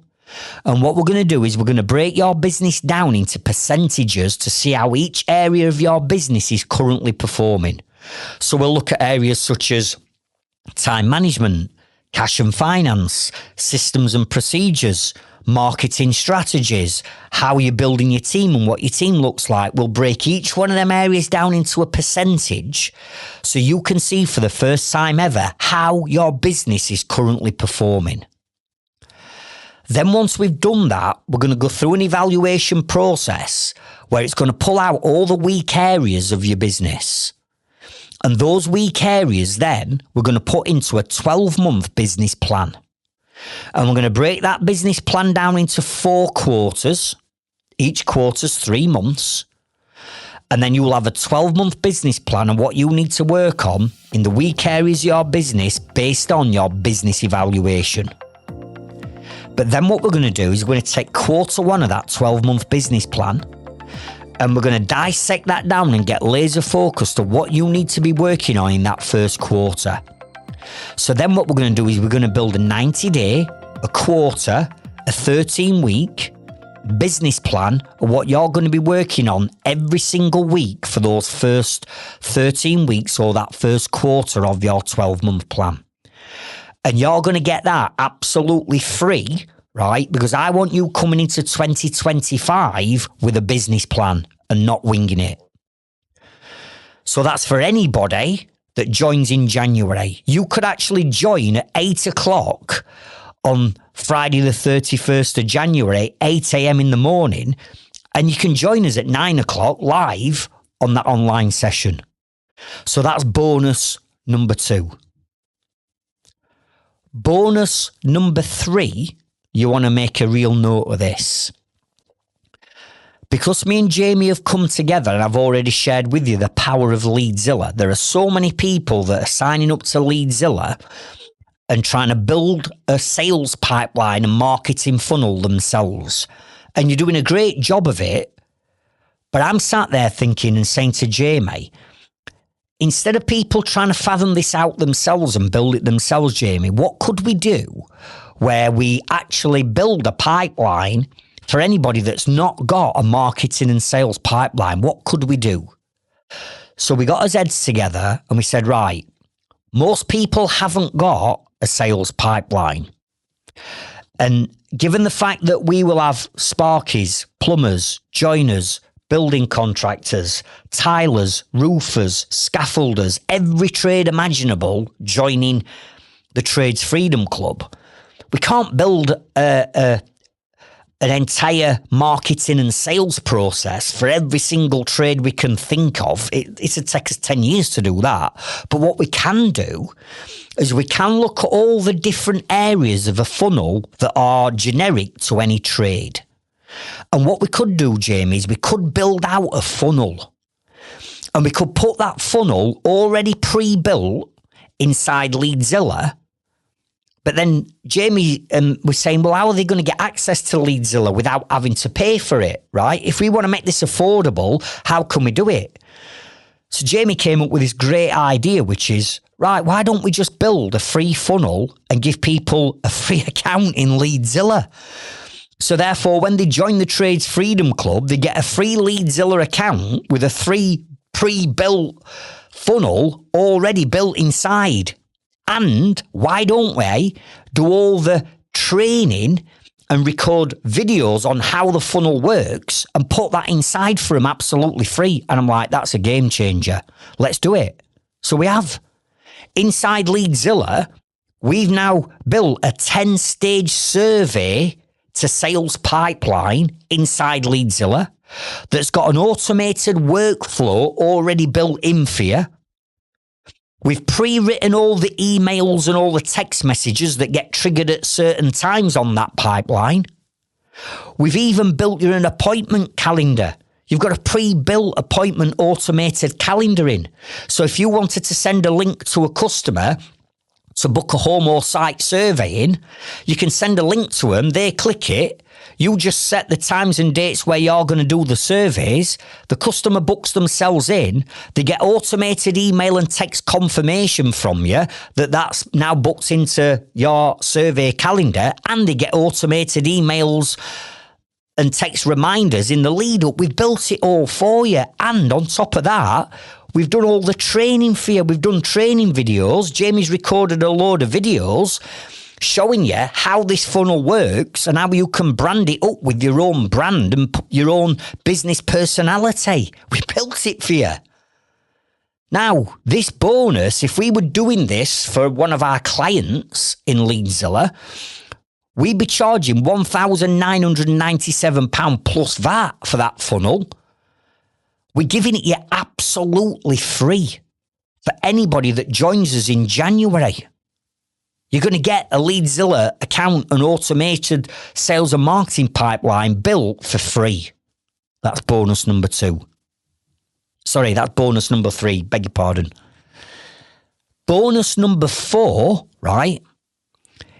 And what we're going to do is we're going to break your business down into percentages to see how each area of your business is currently performing. So we'll look at areas such as time management, cash and finance, systems and procedures, marketing strategies, how you're building your team and what your team looks like. We'll break each one of them areas down into a percentage so you can see for the first time ever how your business is currently performing. Then once we've done that, we're going to go through an evaluation process where it's going to pull out all the weak areas of your business. And those weak areas then we're going to put into a 12-month business plan. And we're going to break that business plan down into 4 quarters. Each quarter's 3 months. And then you will have a 12-month business plan and what you need to work on in the weak areas of your business based on your business evaluation. But then what we're going to do is we're going to take quarter 1 of that 12-month business plan and we're going to dissect that down and get laser focused on what you need to be working on in that first quarter. So then what we're going to do is we're going to build a 90-day, a quarter, a 13-week business plan of what you're going to be working on every single week for those first 13 weeks or that first quarter of your 12-month plan. And you're going to get that absolutely free, right? Because I want you coming into 2025 with a business plan and not winging it. So that's for anybody that joins in January. You could actually join at 8 o'clock on Friday the 31st of January, 8 a.m. in the morning, and you can join us at 9 o'clock live on that online session. So that's bonus number 2. Bonus number 3, you want to make a real note of this. Because me and Jamie have come together and I've already shared with you the power of Leadzilla, there are so many people that are signing up to Leadzilla and trying to build a sales pipeline and marketing funnel themselves. And you're doing a great job of it. But I'm sat there thinking and saying to Jamie, instead of people trying to fathom this out themselves and build it themselves, Jamie, what could we do where we actually build a pipeline for anybody that's not got a marketing and sales pipeline? What could we do? So we got our heads together and we said, right, most people haven't got a sales pipeline. And given the fact that we will have sparkies, plumbers, joiners, building contractors, tilers, roofers, scaffolders, every trade imaginable joining the Trades Freedom Club, we can't build an entire marketing and sales process for every single trade we can think of. It'll take us 10 years to do that. But what we can do is we can look at all the different areas of a funnel that are generic to any trade. And what we could do, Jamie, is we could build out a funnel. And we could put that funnel already pre-built inside Leadzilla. But then Jamie was saying, well, how are they going to get access to Leadzilla without having to pay for it, right? If we want to make this affordable, how can we do it? So Jamie came up with this great idea, which is, right, why don't we just build a free funnel and give people a free account in Leadzilla? So therefore, when they join the Trades Freedom Club, they get a free Leadzilla account with a free pre-built funnel already built inside. And why don't we do all the training and record videos on how the funnel works and put that inside for them absolutely free? And I'm like, that's a game changer. Let's do it. So we have. Inside Leadzilla, we've now built a 10-stage survey to sales pipeline inside Leadzilla that's got an automated workflow already built in for you. We've pre-written all the emails and all the text messages that get triggered at certain times on that pipeline. We've even built you an appointment calendar. You've got a pre-built appointment automated calendar in. So if you wanted to send a link to a customer to book a home or site surveying, you can send a link to them, they click it, you just set the times and dates where you're going to do the surveys, the customer books themselves in, they get automated email and text confirmation from you that that's now booked into your survey calendar, and they get automated emails and text reminders in the lead up. We've built it all for you. And on top of that, we've done all the training for you. We've done training videos. Jamie's recorded a load of videos showing you how this funnel works and how you can brand it up with your own brand and your own business personality. We built it for you. Now, this bonus, if we were doing this for one of our clients in Leadzilla, we'd be charging £1,997 plus VAT for that funnel. We're giving it you absolutely free for anybody that joins us in January. You're going to get a Leadzilla account and automated sales and marketing pipeline built for free. That's bonus number 2. Sorry, that's bonus number 3. Beg your pardon. Bonus number 4, right,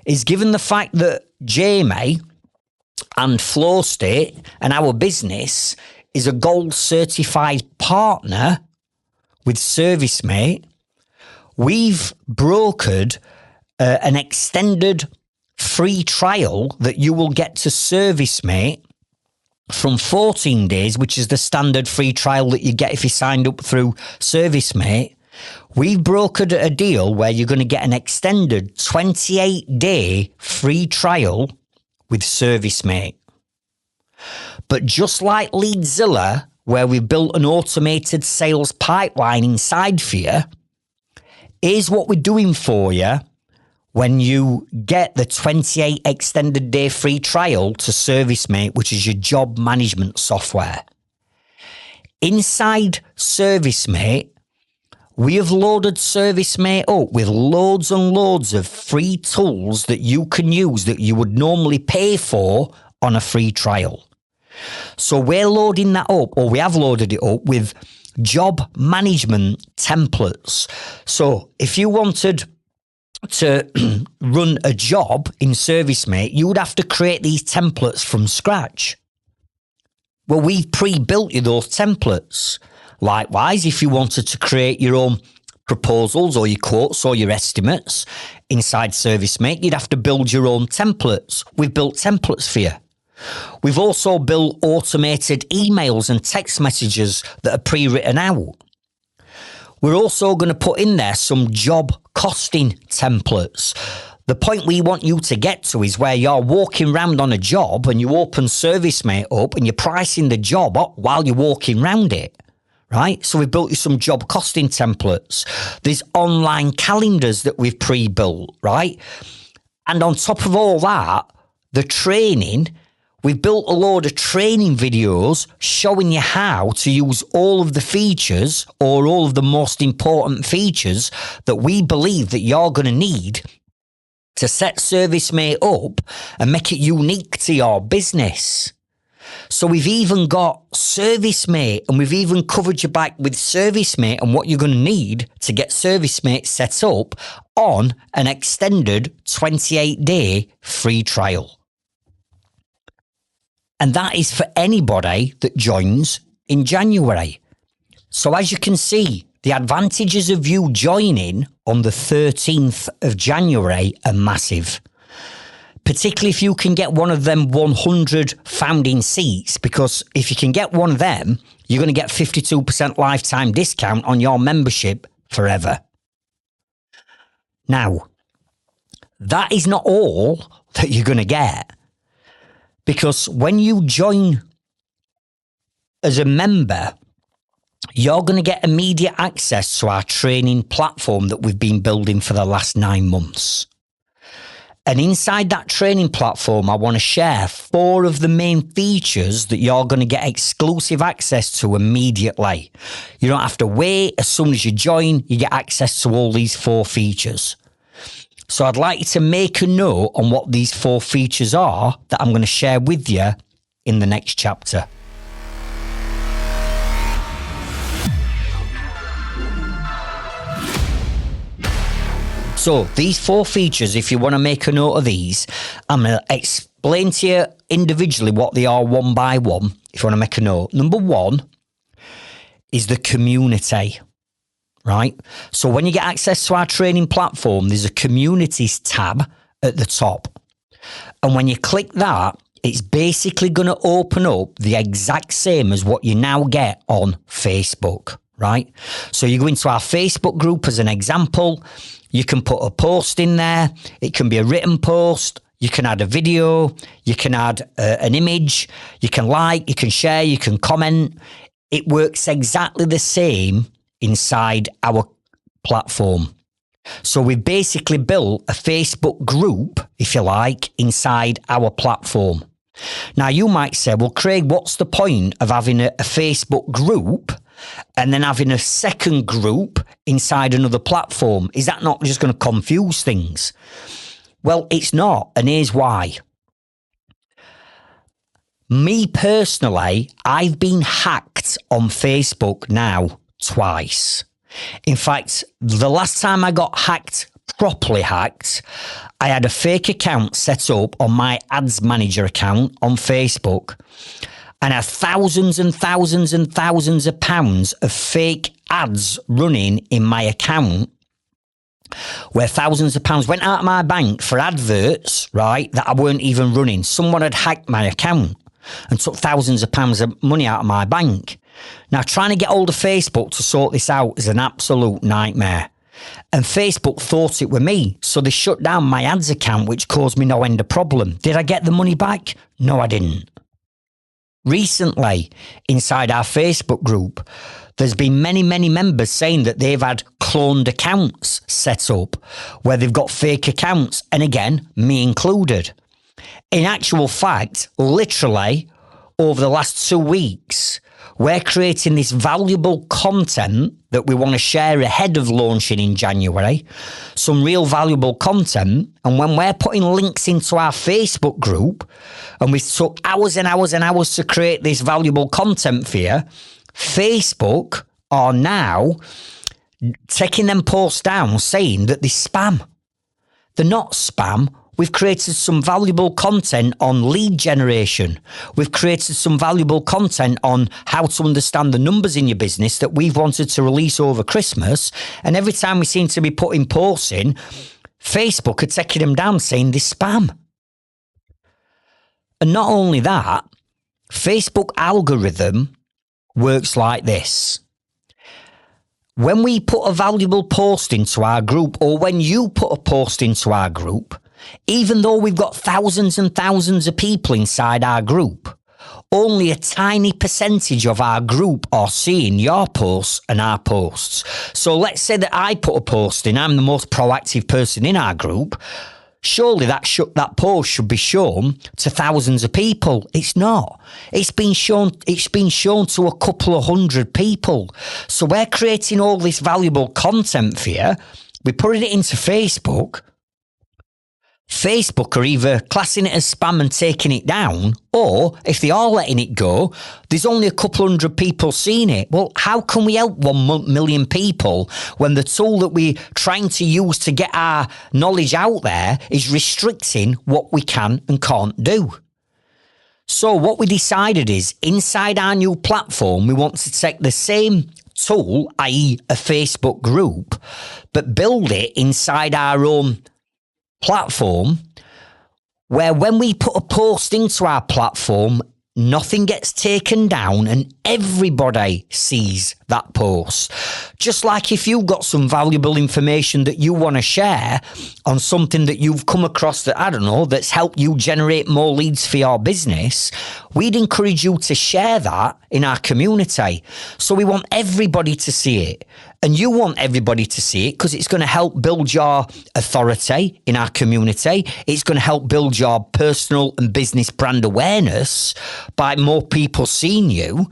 is given the fact that Jamie and Flow State and our business is a gold certified partner with ServiceMate, we've brokered an extended free trial that you will get to ServiceMate from 14 days, which is the standard free trial that you get if you signed up through ServiceMate. We've brokered a deal where you're going to get an extended 28-day free trial with ServiceMate. But just like Leadzilla, where we built an automated sales pipeline inside for you, here's what we're doing for you when you get the 28 extended day free trial to ServiceMate, which is your job management software. Inside ServiceMate, we have loaded ServiceMate up with loads and loads of free tools that you can use that you would normally pay for on a free trial. So we're loading that up, or we have loaded it up with job management templates. So if you wanted to run a job in ServiceMate, you would have to create these templates from scratch. Well, we've pre-built you those templates. Likewise, if you wanted to create your own proposals or your quotes or your estimates inside ServiceMate, you'd have to build your own templates. We've built templates for you. We've also built automated emails and text messages that are pre-written out. We're also going to put in there some job costing templates. The point we want you to get to is where you're walking around on a job and you open ServiceMate up and you're pricing the job up while you're walking around it. Right? So we built you some job costing templates. There's online calendars that we've pre-built, right? And on top of all that, the training, we've built a load of training videos showing you how to use all of the features or all of the most important features that we believe that you're going to need to set ServiceMate up and make it unique to your business. So we've even got ServiceMate, and we've even covered your back with ServiceMate and what you're going to need to get ServiceMate set up on an extended 28-day free trial. And that is for anybody that joins in January. So as you can see, the advantages of you joining on the 13th of January are massive. Particularly if you can get one of them 100 founding seats, because if you can get one of them, you're going to get 52% lifetime discount on your membership forever. Now, that is not all that you're going to get, because when you join as a member, you're going to get immediate access to our training platform that we've been building for the last 9 months. And inside that training platform, I want to share 4 of the main features that you're going to get exclusive access to immediately. You don't have to wait. As soon as you join, you get access to all these 4 features. So I'd like you to make a note on what these 4 features are that I'm going to share with you in the next chapter. So these 4 features, if you want to make a note of these, I'm going to explain to you individually what they are one by one, if you want to make a note. Number 1 is the community, right? So when you get access to our training platform, there's a communities tab at the top. And when you click that, it's basically going to open up the exact same as what you now get on Facebook, right? So you go into our Facebook group as an example. You can put a post in there. It can be a written post. You can add a video. You can add an image. You can like, you can share, you can comment. It works exactly the same inside our platform. So we've basically built a Facebook group, if you like, inside our platform. Now you might say, well, Craig, what's the point of having a Facebook group and then having a second group inside another platform? Is that not just going to confuse things? Well, it's not, and here's why. Me personally, I've been hacked on Facebook now twice. In fact, the last time I got hacked, properly hacked, I had a fake account set up on my ads manager account on Facebook, and had thousands and thousands and thousands of pounds of fake ads running in my account, where thousands of pounds went out of my bank for adverts, right, that I weren't even running. Someone had hacked my account and took thousands of pounds of money out of my bank. Now, trying to get hold of Facebook to sort this out is an absolute nightmare. And Facebook thought it were me, so they shut down my ads account, which caused me no end of problem. Did I get the money back? No, I didn't. Recently, inside our Facebook group, there's been many, many members saying that they've had cloned accounts set up where they've got fake accounts, and again, me included. In actual fact, literally, over the last 2 weeks, we're creating this valuable content that we want to share ahead of launching in January, some real valuable content. And when we're putting links into our Facebook group, and we took hours and hours and hours to create this valuable content for you, Facebook are now taking them posts down saying that they're spam. They're not spam. We've created some valuable content on lead generation. We've created some valuable content on how to understand the numbers in your business that we've wanted to release over Christmas. And every time we seem to be putting posts in, Facebook are taking them down saying they're spam. And not only that, Facebook algorithm works like this. When we put a valuable post into our group, or when you put a post into our group, even though we've got thousands and thousands of people inside our group, only a tiny percentage of our group are seeing your posts and our posts. So let's say that I put a post in, I'm the most proactive person in our group. Surely that post should be shown to thousands of people. It's not. It's been shown to a couple of hundred people. So we're creating all this valuable content for you. We're putting it into Facebook. Facebook are either classing it as spam and taking it down, or if they are letting it go, there's only a couple hundred people seeing it. Well, how can we help 1 million people when the tool that we're trying to use to get our knowledge out there is restricting what we can and can't do? So what we decided is, inside our new platform, we want to take the same tool, i.e. a Facebook group, but build it inside our own platform where when we put a post into our platform, nothing gets taken down and everybody sees that post. Just like if you've got some valuable information that you want to share on something that you've come across that, I don't know, that's helped you generate more leads for your business, we'd encourage you to share that in our community. So we want everybody to see it. And you want everybody to see it because it's going to help build your authority in our community. It's going to help build your personal and business brand awareness by more people seeing you.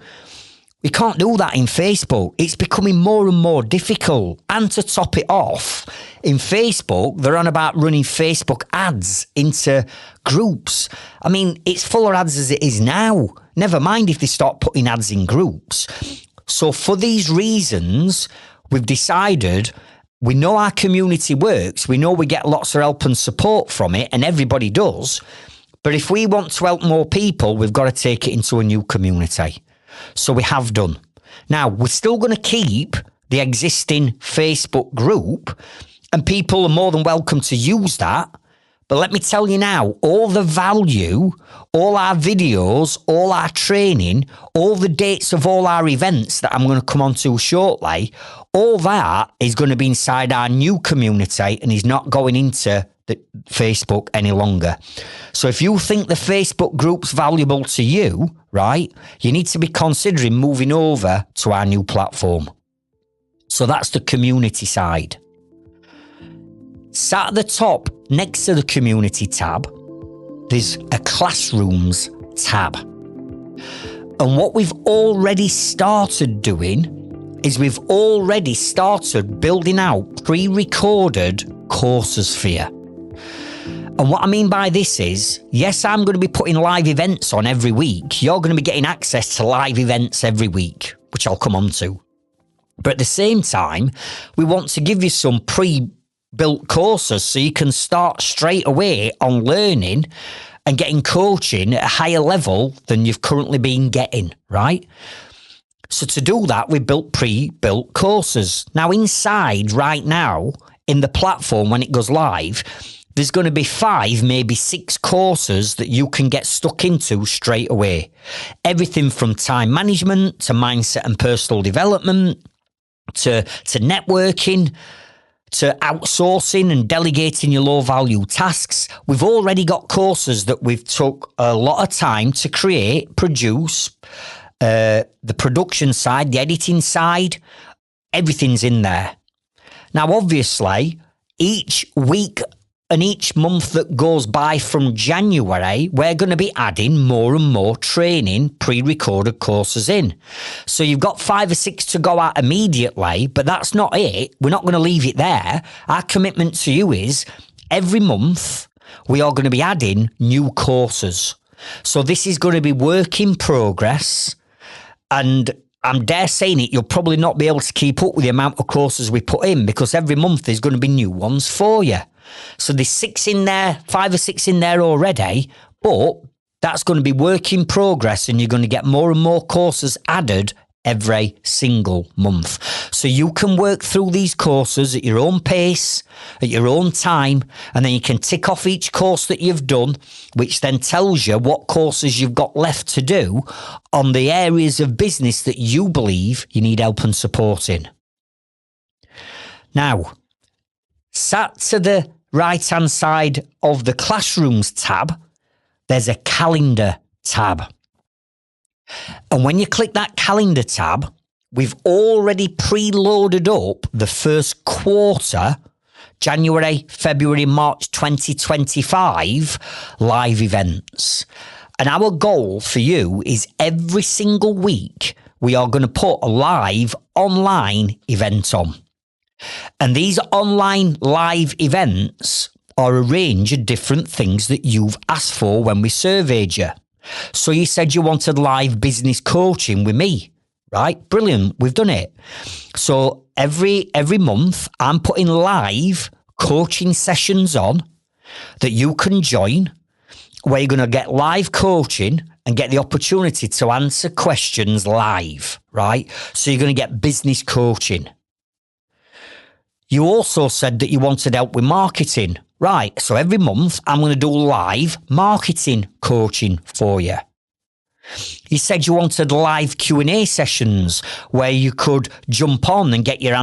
We can't do that in Facebook. It's becoming more and more difficult. And to top it off, in Facebook, they're on about running Facebook ads into groups. I mean, it's full of ads as it is now. Never mind if they start putting ads in groups. So for these reasons, we've decided, we know our community works. We know we get lots of help and support from it, and everybody does. But if we want to help more people, we've got to take it into a new community. So we have done. Now, we're still going to keep the existing Facebook group, and people are more than welcome to use that. But let me tell you now, all the value, all our videos, all our training, all the dates of all our events that I'm going to come on to shortly, all that is going to be inside our new community and is not going into the Facebook any longer. So if you think the Facebook group's valuable to you, right, you need to be considering moving over to our new platform. So that's the community side. Sat at the top next to the community tab, there's a classrooms tab. And what we've already started doing is we've already started building out pre-recorded courses for you. And what I mean by this is, yes, I'm going to be putting live events on every week. You're going to be getting access to live events every week, which I'll come on to. But at the same time, we want to give you some pre-built courses so you can start straight away on learning and getting coaching at a higher level than you've currently been getting, right? So to do that, we built pre-built courses. Now inside right now, in the platform when it goes live, there's going to be 5, maybe 6 courses that you can get stuck into straight away. Everything from time management to mindset and personal development to networking, to outsourcing and delegating your low value tasks. We've already got courses that we've took a lot of time to create, produce, the production side, the editing side, everything's in there. Now, obviously, each week and each month that goes by from January, we're going to be adding more and more training, pre-recorded courses in. So you've got 5 or 6 to go out immediately, but that's not it. We're not going to leave it there. Our commitment to you is every month we are going to be adding new courses. So this is going to be work in progress, and I'm dare saying it, you'll probably not be able to keep up with the amount of courses we put in because every month there's going to be new ones for you. So there's 6 in there, 5 or 6 in there already, but that's going to be work in progress and you're going to get more and more courses added every single month. So you can work through these courses at your own pace, at your own time, and then you can tick off each course that you've done, which then tells you what courses you've got left to do on the areas of business that you believe you need help and support in. Now, sat to the right-hand side of the classrooms tab, there's a calendar tab. And when you click that calendar tab, we've already preloaded up the first quarter, January, February, March 2025 live events. And our goal for you is every single week we are going to put a live online event on. And these online live events are a range of different things that you've asked for when we surveyed you. So you said you wanted live business coaching with me, right? Brilliant. We've done it. So every month I'm putting live coaching sessions on that you can join. where you're going to get live coaching and get the opportunity to answer questions live, right? So you're going to get business coaching. You also said that you wanted help with marketing, right? So every month I'm going to do live marketing coaching for you. You said you wanted live Q&A sessions where you could jump on and get your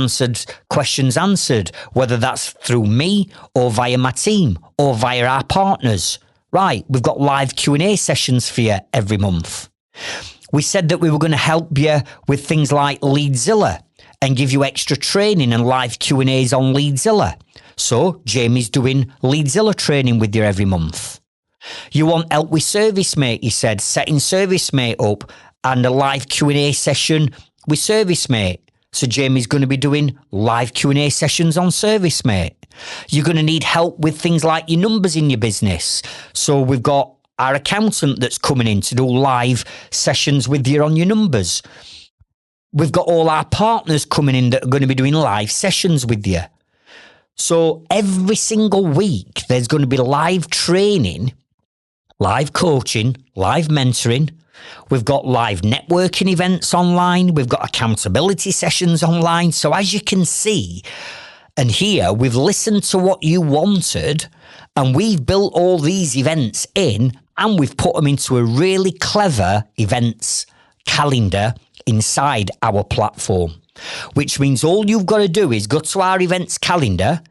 questions answered, whether that's through me or via my team or via our partners. Right, we've got live Q&A sessions for you every month. We said that we were going to help you with things like Leadzilla and give you extra training and live Q&As on Leadzilla. So Jamie's doing Leadzilla training with you every month. You want help with ServiceMate, you said, setting ServiceMate up and a live Q&A session with ServiceMate. So Jamie's going to be doing live Q&A sessions on ServiceMate. You're going to need help with things like your numbers in your business. So we've got our accountant that's coming in to do live sessions with you on your numbers. We've got all our partners coming in that are going to be doing live sessions with you. So every single week, there's going to be live training, live coaching, live mentoring. We've got live networking events online. We've got accountability sessions online. So as you can see and hear, we've listened to what you wanted and we've built all these events in and we've put them into a really clever events calendar inside our platform, which means all you've got to do is go to our events calendar,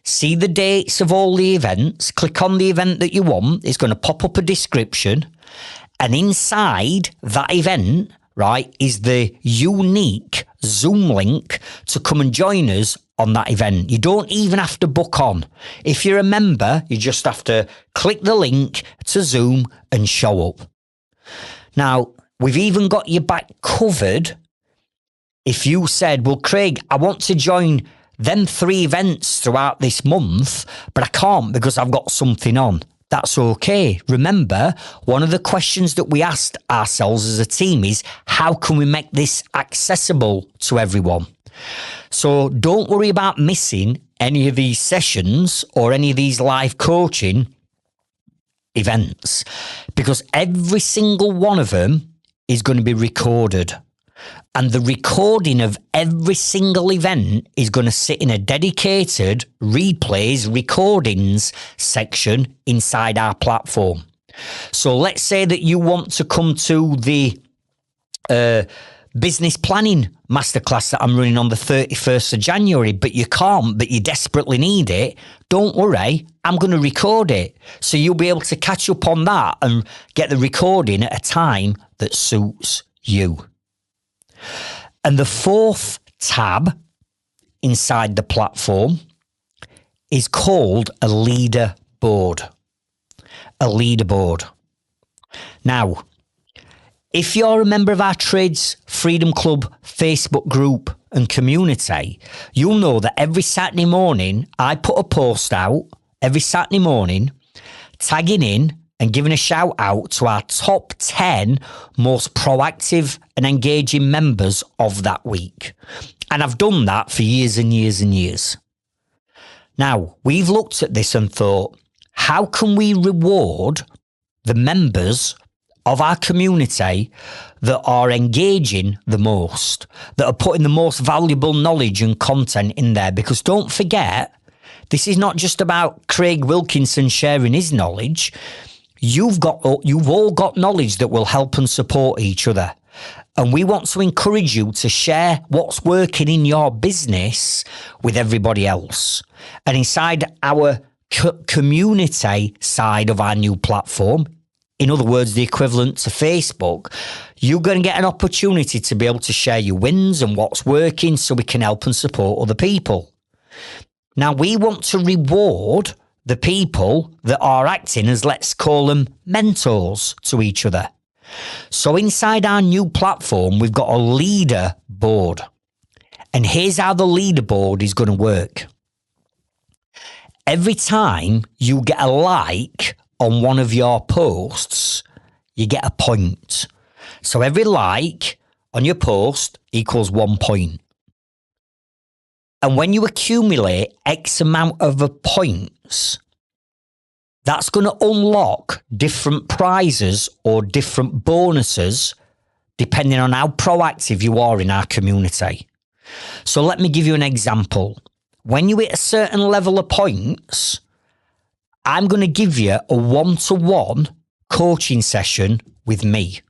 see the dates of all the events, click on the event that you want. It's going to pop up a description. And inside that event, right, is the unique Zoom link to come and join us on that event. You don't even have to book on. If you're a member, you just have to click the link to Zoom and show up. Now, we've even got your back covered. If you said, well, Craig, I want to join them 3 events throughout this month, but I can't because I've got something on. That's okay. Remember, one of the questions that we asked ourselves as a team is, how can we make this accessible to everyone? So don't worry about missing any of these sessions or any of these live coaching events, because every single one of them is going to be recorded. And the recording of every single event is going to sit in a dedicated replays, recordings section inside our platform. So let's say that you want to come to the Business Planning Masterclass that I'm running on the 31st of January, but you can't, but you desperately need it. Don't worry, I'm going to record it. So you'll be able to catch up on that and get the recording at a time that suits you. And the 4th tab inside the platform is called a leaderboard. A leaderboard. Now, if you're a member of our Trades Freedom Club Facebook group and community, you'll know that every Saturday morning, I put a post out every Saturday morning, tagging in and giving a shout out to our top 10 most proactive and engaging members of that week. And I've done that for years and years and years. Now, we've looked at this and thought, how can we reward the members of our community that are engaging the most, that are putting the most valuable knowledge and content in there? Because don't forget, this is not just about Craig Wilkinson sharing his knowledge. You've all got knowledge that will help and support each other. And we want to encourage you to share what's working in your business with everybody else. And inside our community side of our new platform, in other words, the equivalent to Facebook, you're going to get an opportunity to be able to share your wins and what's working so we can help and support other people. Now, we want to reward the people that are acting as, let's call them, mentors to each other. So inside our new platform, we've got a leaderboard. And here's how the leaderboard is going to work. Every time you get a like on one of your posts, you get a point. So every like on your post equals 1 point. And when you accumulate X amount of points, that's going to unlock different prizes or different bonuses depending on how proactive you are in our community. So let me give you an example. When you hit a certain level of points, I'm going to give you a one-to-one coaching session with me.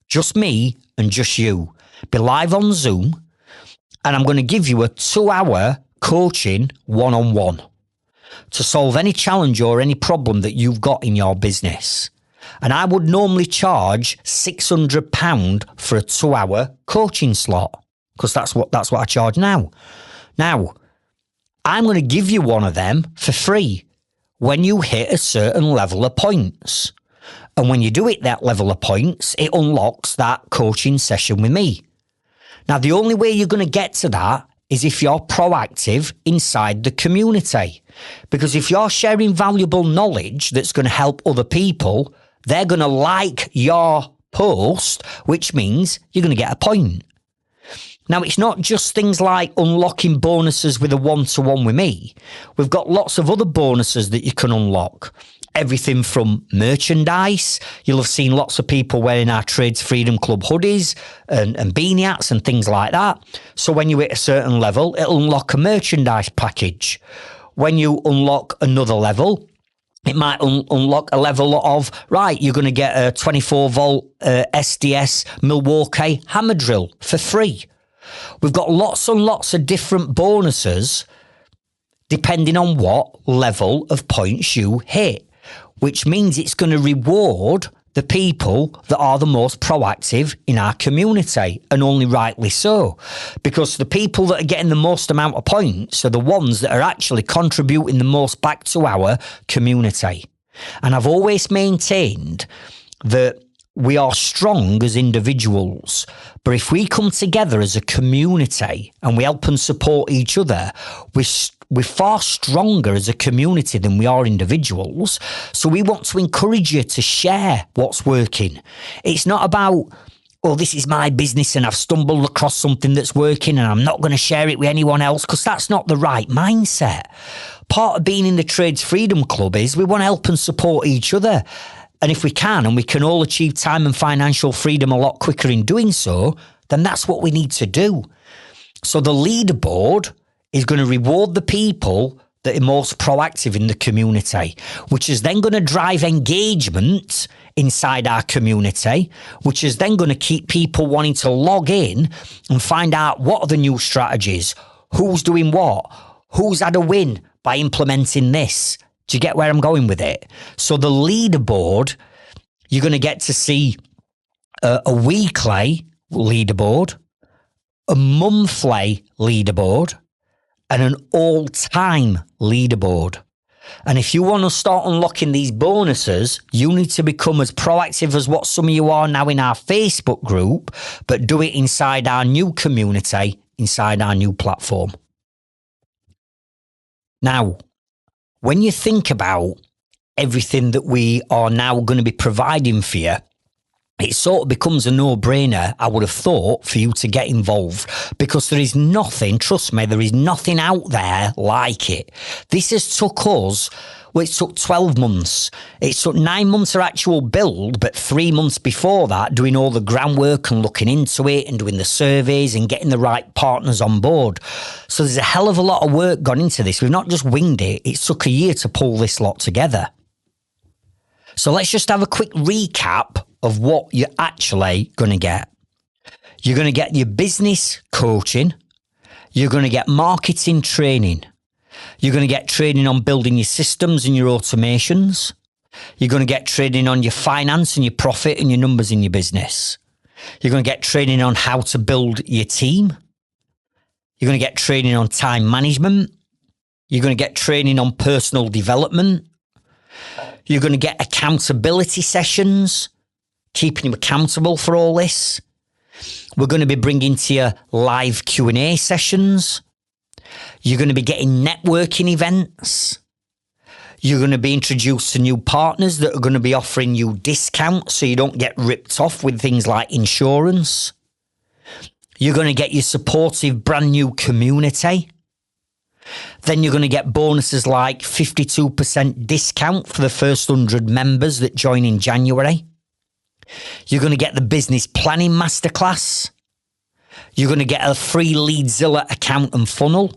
Just me and just you. Be live on Zoom, and I'm going to give you a 2-hour coaching one-on-one to solve any challenge or any problem that you've got in your business. And I would normally charge £600 for a 2-hour coaching slot, because that's what I charge now. Now, I'm going to give you one of them for free when you hit a certain level of points. And when you do hit that level of points, it unlocks that coaching session with me. Now, the only way you're going to get to that is if you're proactive inside the community. Because if you're sharing valuable knowledge that's going to help other people, they're going to like your post, which means you're going to get a point. Now, it's not just things like unlocking bonuses with a one-to-one with me. We've got lots of other bonuses that you can unlock. Everything from merchandise. You'll have seen lots of people wearing our Trades Freedom Club hoodies and beanie hats and things like that. So when you hit a certain level, it'll unlock a merchandise package. When you unlock another level, it might unlock a level of, right, you're going to get a 24-volt SDS Milwaukee hammer drill for free. We've got lots and lots of different bonuses depending on what level of points you hit, which means it's going to reward the people that are the most proactive in our community, and only rightly so, because the people that are getting the most amount of points are the ones that are actually contributing the most back to our community. And I've always maintained that we are strong as individuals, but if we come together as a community and we help and support each other, we're far stronger as a community than we are individuals. So we want to encourage you to share what's working. It's not about, oh, this is my business and I've stumbled across something that's working and I'm not going to share it with anyone else, because that's not the right mindset. Part of being in the Trades Freedom Club is we want to help and support each other. And if we can, and we can all achieve time and financial freedom a lot quicker in doing so, then that's what we need to do. So the leaderboard is going to reward the people that are most proactive in the community, which is then going to drive engagement inside our community, which is then going to keep people wanting to log in and find out what are the new strategies, who's doing what, who's had a win by implementing this. Do you get where I'm going with it? So the leaderboard, you're going to get to see a weekly leaderboard, a monthly leaderboard, and an all-time leaderboard. And if you want to start unlocking these bonuses, you need to become as proactive as what some of you are now in our Facebook group, but do it inside our new community, inside our new platform. Now, when you think about everything that we are now going to be providing for you, it sort of becomes a no-brainer, I would have thought, for you to get involved, because there is nothing, trust me, there is nothing out there like it. This has took us, well, it took 12 months. It took 9 months of actual build, but 3 months before that, doing all the groundwork and looking into it and doing the surveys and getting the right partners on board. So there's a hell of a lot of work gone into this. We've not just winged it. It took a year to pull this lot together. So let's just have a quick recap of what you're actually going to get. You're going to get your business coaching. You're going to get marketing training. You're going to get training on building your systems and your automations. You're going to get training on your finance and your profit and your numbers in your business. You're going to get training on how to build your team. You're going to get training on time management. You're going to get training on personal development. You're going to get accountability sessions, keeping you accountable for all this. We're going to be bringing to you live Q&A sessions. You're going to be getting networking events. You're going to be introduced to new partners that are going to be offering you discounts so you don't get ripped off with things like insurance. You're going to get your supportive brand new community. Then you're going to get bonuses like 52% discount for the first 100 members that join in January. You're going to get the Business Planning Masterclass. You're going to get a free Leadzilla account and funnel.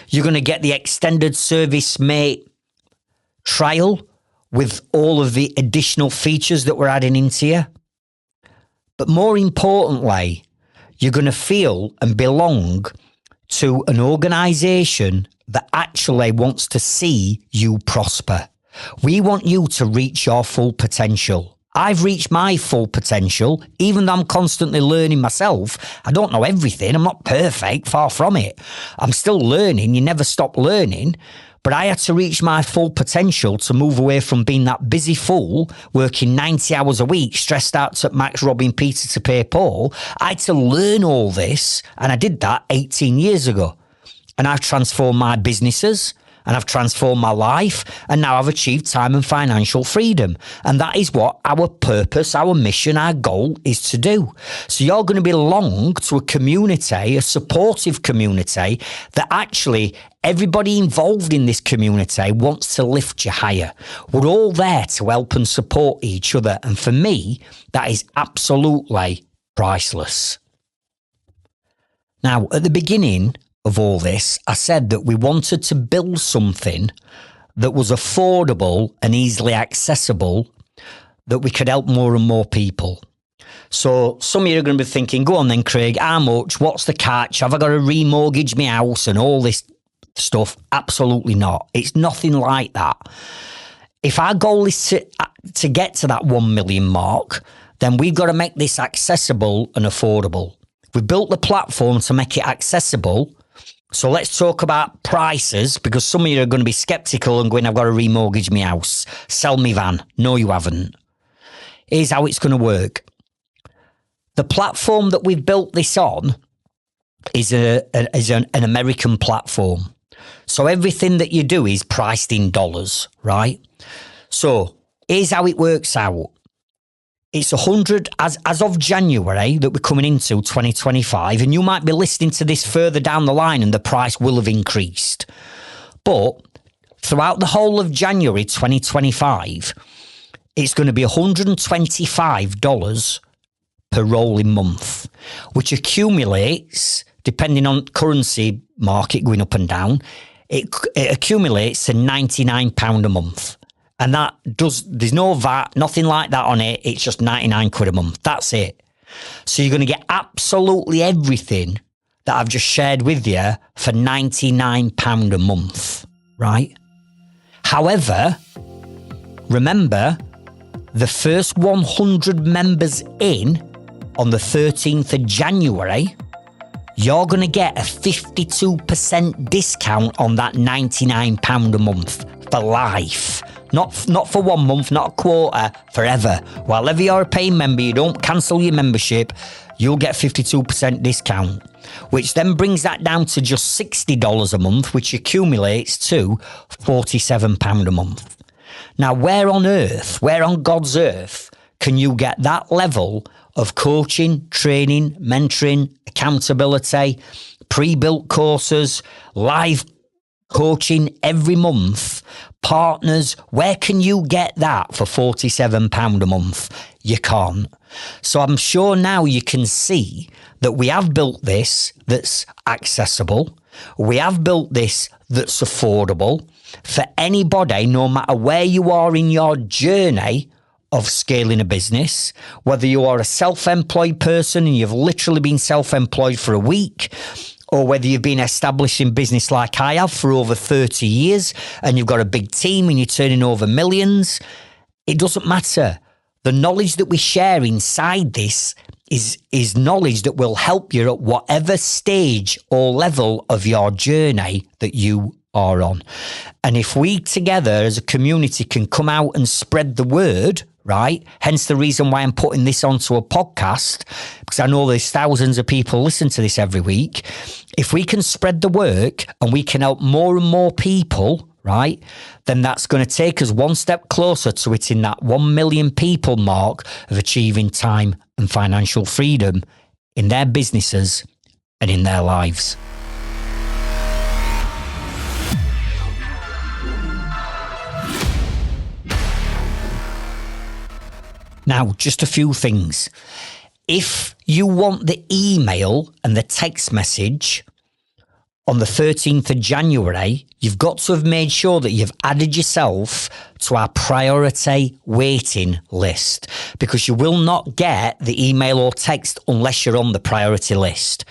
You're going to get the extended service mate trial with all of the additional features that we're adding into you. But more importantly, you're going to feel and belong to an organisation that actually wants to see you prosper. We want you to reach your full potential. I've reached my full potential, even though I'm constantly learning myself. I don't know everything. I'm not perfect, far from it. I'm still learning. You never stop learning. But I had to reach my full potential to move away from being that busy fool, working 90 hours a week, stressed out at max, robbing Peter to pay Paul. I had to learn all this, and I did that 18 years ago. And I've transformed my businesses, and I've transformed my life, and now I've achieved time and financial freedom. And that is what our purpose, our mission, our goal is to do. So you're going to belong to a community, a supportive community that actually everybody involved in this community wants to lift you higher. We're all there to help and support each other. And for me, that is absolutely priceless. Now, at the beginning of all this, I said that we wanted to build something that was affordable and easily accessible, that we could help more and more people. So some of you are going to be thinking, go on then, Craig, how much? What's the catch? Have I got to remortgage my house and all this stuff? Absolutely not. It's nothing like that. If our goal is to get to that 1 million mark, then we've got to make this accessible and affordable. We built the platform to make it accessible. So let's talk about prices, because some of you are going to be skeptical and going, I've got to remortgage my house, sell me van. No, you haven't. Here's how it's going to work. The platform that we've built this on is an American platform. So everything that you do is priced in dollars, right? So here's how it works out. It's 100 as of January that we're coming into 2025, and you might be listening to this further down the line and the price will have increased. But throughout the whole of January 2025, it's going to be $125 per rolling month, which accumulates, depending on currency market going up and down, it accumulates to £99 a month. And there's no VAT, nothing like that on it. It's just 99 quid a month. That's it. So you're going to get absolutely everything that I've just shared with you for £99 a month, right? However, remember, the first 100 members in on the 13th of January, you're going to get a 52% discount on that £99 a month for life. Not for 1 month, not a quarter, forever. While ever you're a paying member, you don't cancel your membership, you'll get 52% discount, which then brings that down to just $60 a month, which accumulates to £47 a month. Now, where on God's earth, can you get that level of coaching, training, mentoring, accountability, pre-built courses, live coaching every month, partners? Where can you get that for £47 a month? You can't. So I'm sure now you can see that we have built this that's accessible. We have built this that's affordable for anybody, no matter where you are in your journey of scaling a business, whether you are a self-employed person and you've literally been self-employed for a week, or whether you've been established in business like I have for over 30 years and you've got a big team and you're turning over millions. It doesn't matter. The knowledge that we share inside this is knowledge that will help you at whatever stage or level of your journey that you are on. And if we together as a community can come out and spread the word, right? Hence the reason why I'm putting this onto a podcast, because I know there's thousands of people listen to this every week. If we can spread the work and we can help more and more people, right, then that's going to take us one step closer to hitting that 1 million people mark of achieving time and financial freedom in their businesses and in their lives. Now, just a few things. If you want the email and the text message on the 13th of January, you've got to have made sure that you've added yourself to our priority waiting list, because you will not get the email or text unless you're on the priority list.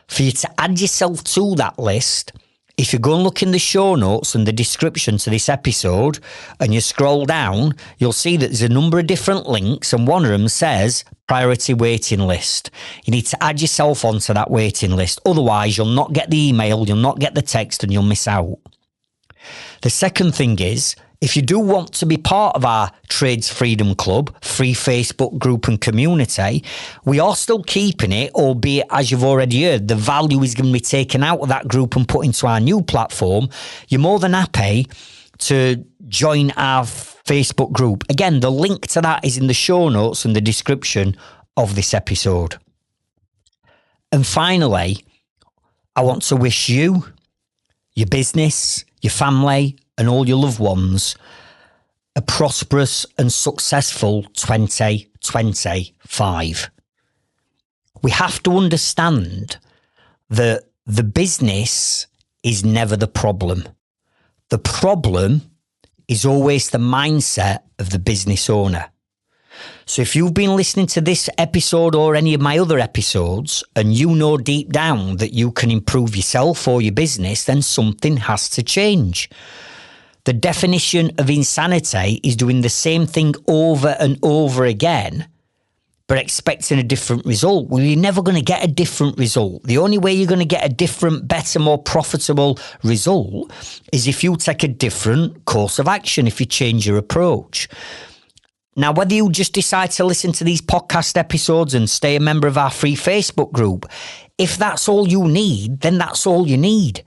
For you to add yourself to that list, if you go and look in the show notes and the description to this episode and you scroll down, you'll see that there's a number of different links, and one of them says priority waiting list. You need to add yourself onto that waiting list. Otherwise, you'll not get the email, you'll not get the text, and you'll miss out. The second thing is, if you do want to be part of our Trades Freedom Club, free Facebook group and community, we are still keeping it, albeit, as you've already heard, the value is going to be taken out of that group and put into our new platform. You're more than happy to join our Facebook group. Again, the link to that is in the show notes and the description of this episode. And finally, I want to wish you, your business, your family, and all your loved ones a prosperous and successful 2025. We have to understand that the business is never the problem. The problem is always the mindset of the business owner. So if you've been listening to this episode or any of my other episodes and you know deep down that you can improve yourself or your business, then something has to change. The definition of insanity is doing the same thing over and over again, but expecting a different result. Well, you're never going to get a different result. The only way you're going to get a different, better, more profitable result is if you take a different course of action, if you change your approach. Now, whether you just decide to listen to these podcast episodes and stay a member of our free Facebook group, if that's all you need, then that's all you need.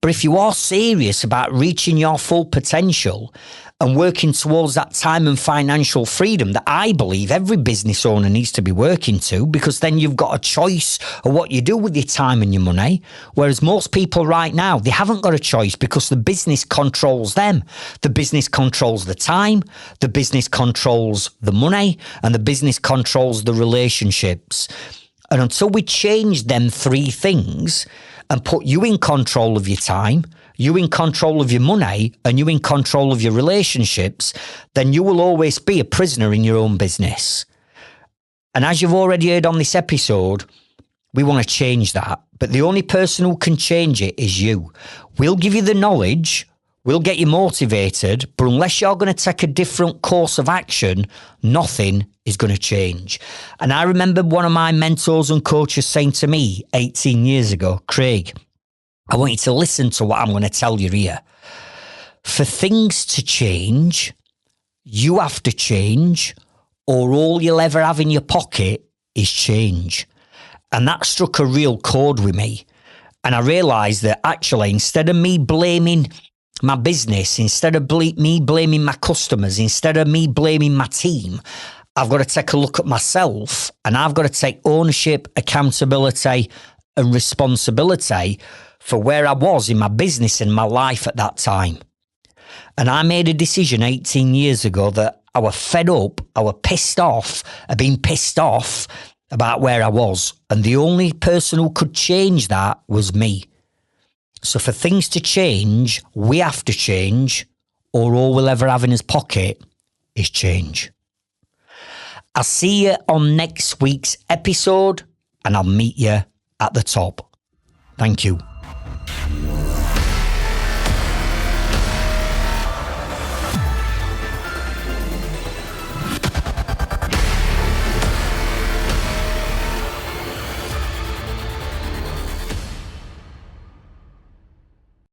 But if you are serious about reaching your full potential and working towards that time and financial freedom that I believe every business owner needs to be working to, because then you've got a choice of what you do with your time and your money. Whereas most people right now, they haven't got a choice because the business controls them. The business controls the time, the business controls the money, and the business controls the relationships. And until we change them three things and put you in control of your time, you in control of your money, and you in control of your relationships, then you will always be a prisoner in your own business. And as you've already heard on this episode, we want to change that. But the only person who can change it is you. We'll give you the knowledge, we'll get you motivated, but unless you're going to take a different course of action, nothing is going to change. And I remember one of my mentors and coaches saying to me 18 years ago, Craig, I want you to listen to what I'm going to tell you here. For things to change, you have to change, or all you'll ever have in your pocket is change. And that struck a real chord with me. And I realised that actually, instead of me blaming my business, instead of me blaming my customers, instead of me blaming my team, I've got to take a look at myself, and I've got to take ownership, accountability, and responsibility for where I was in my business and my life at that time. And I made a decision 18 years ago that I was fed up, I was pissed off, I'd been pissed off about where I was. And the only person who could change that was me. So for things to change, we have to change, or all we'll ever have in his pocket is change. I'll see you on next week's episode, and I'll meet you at the top. Thank you.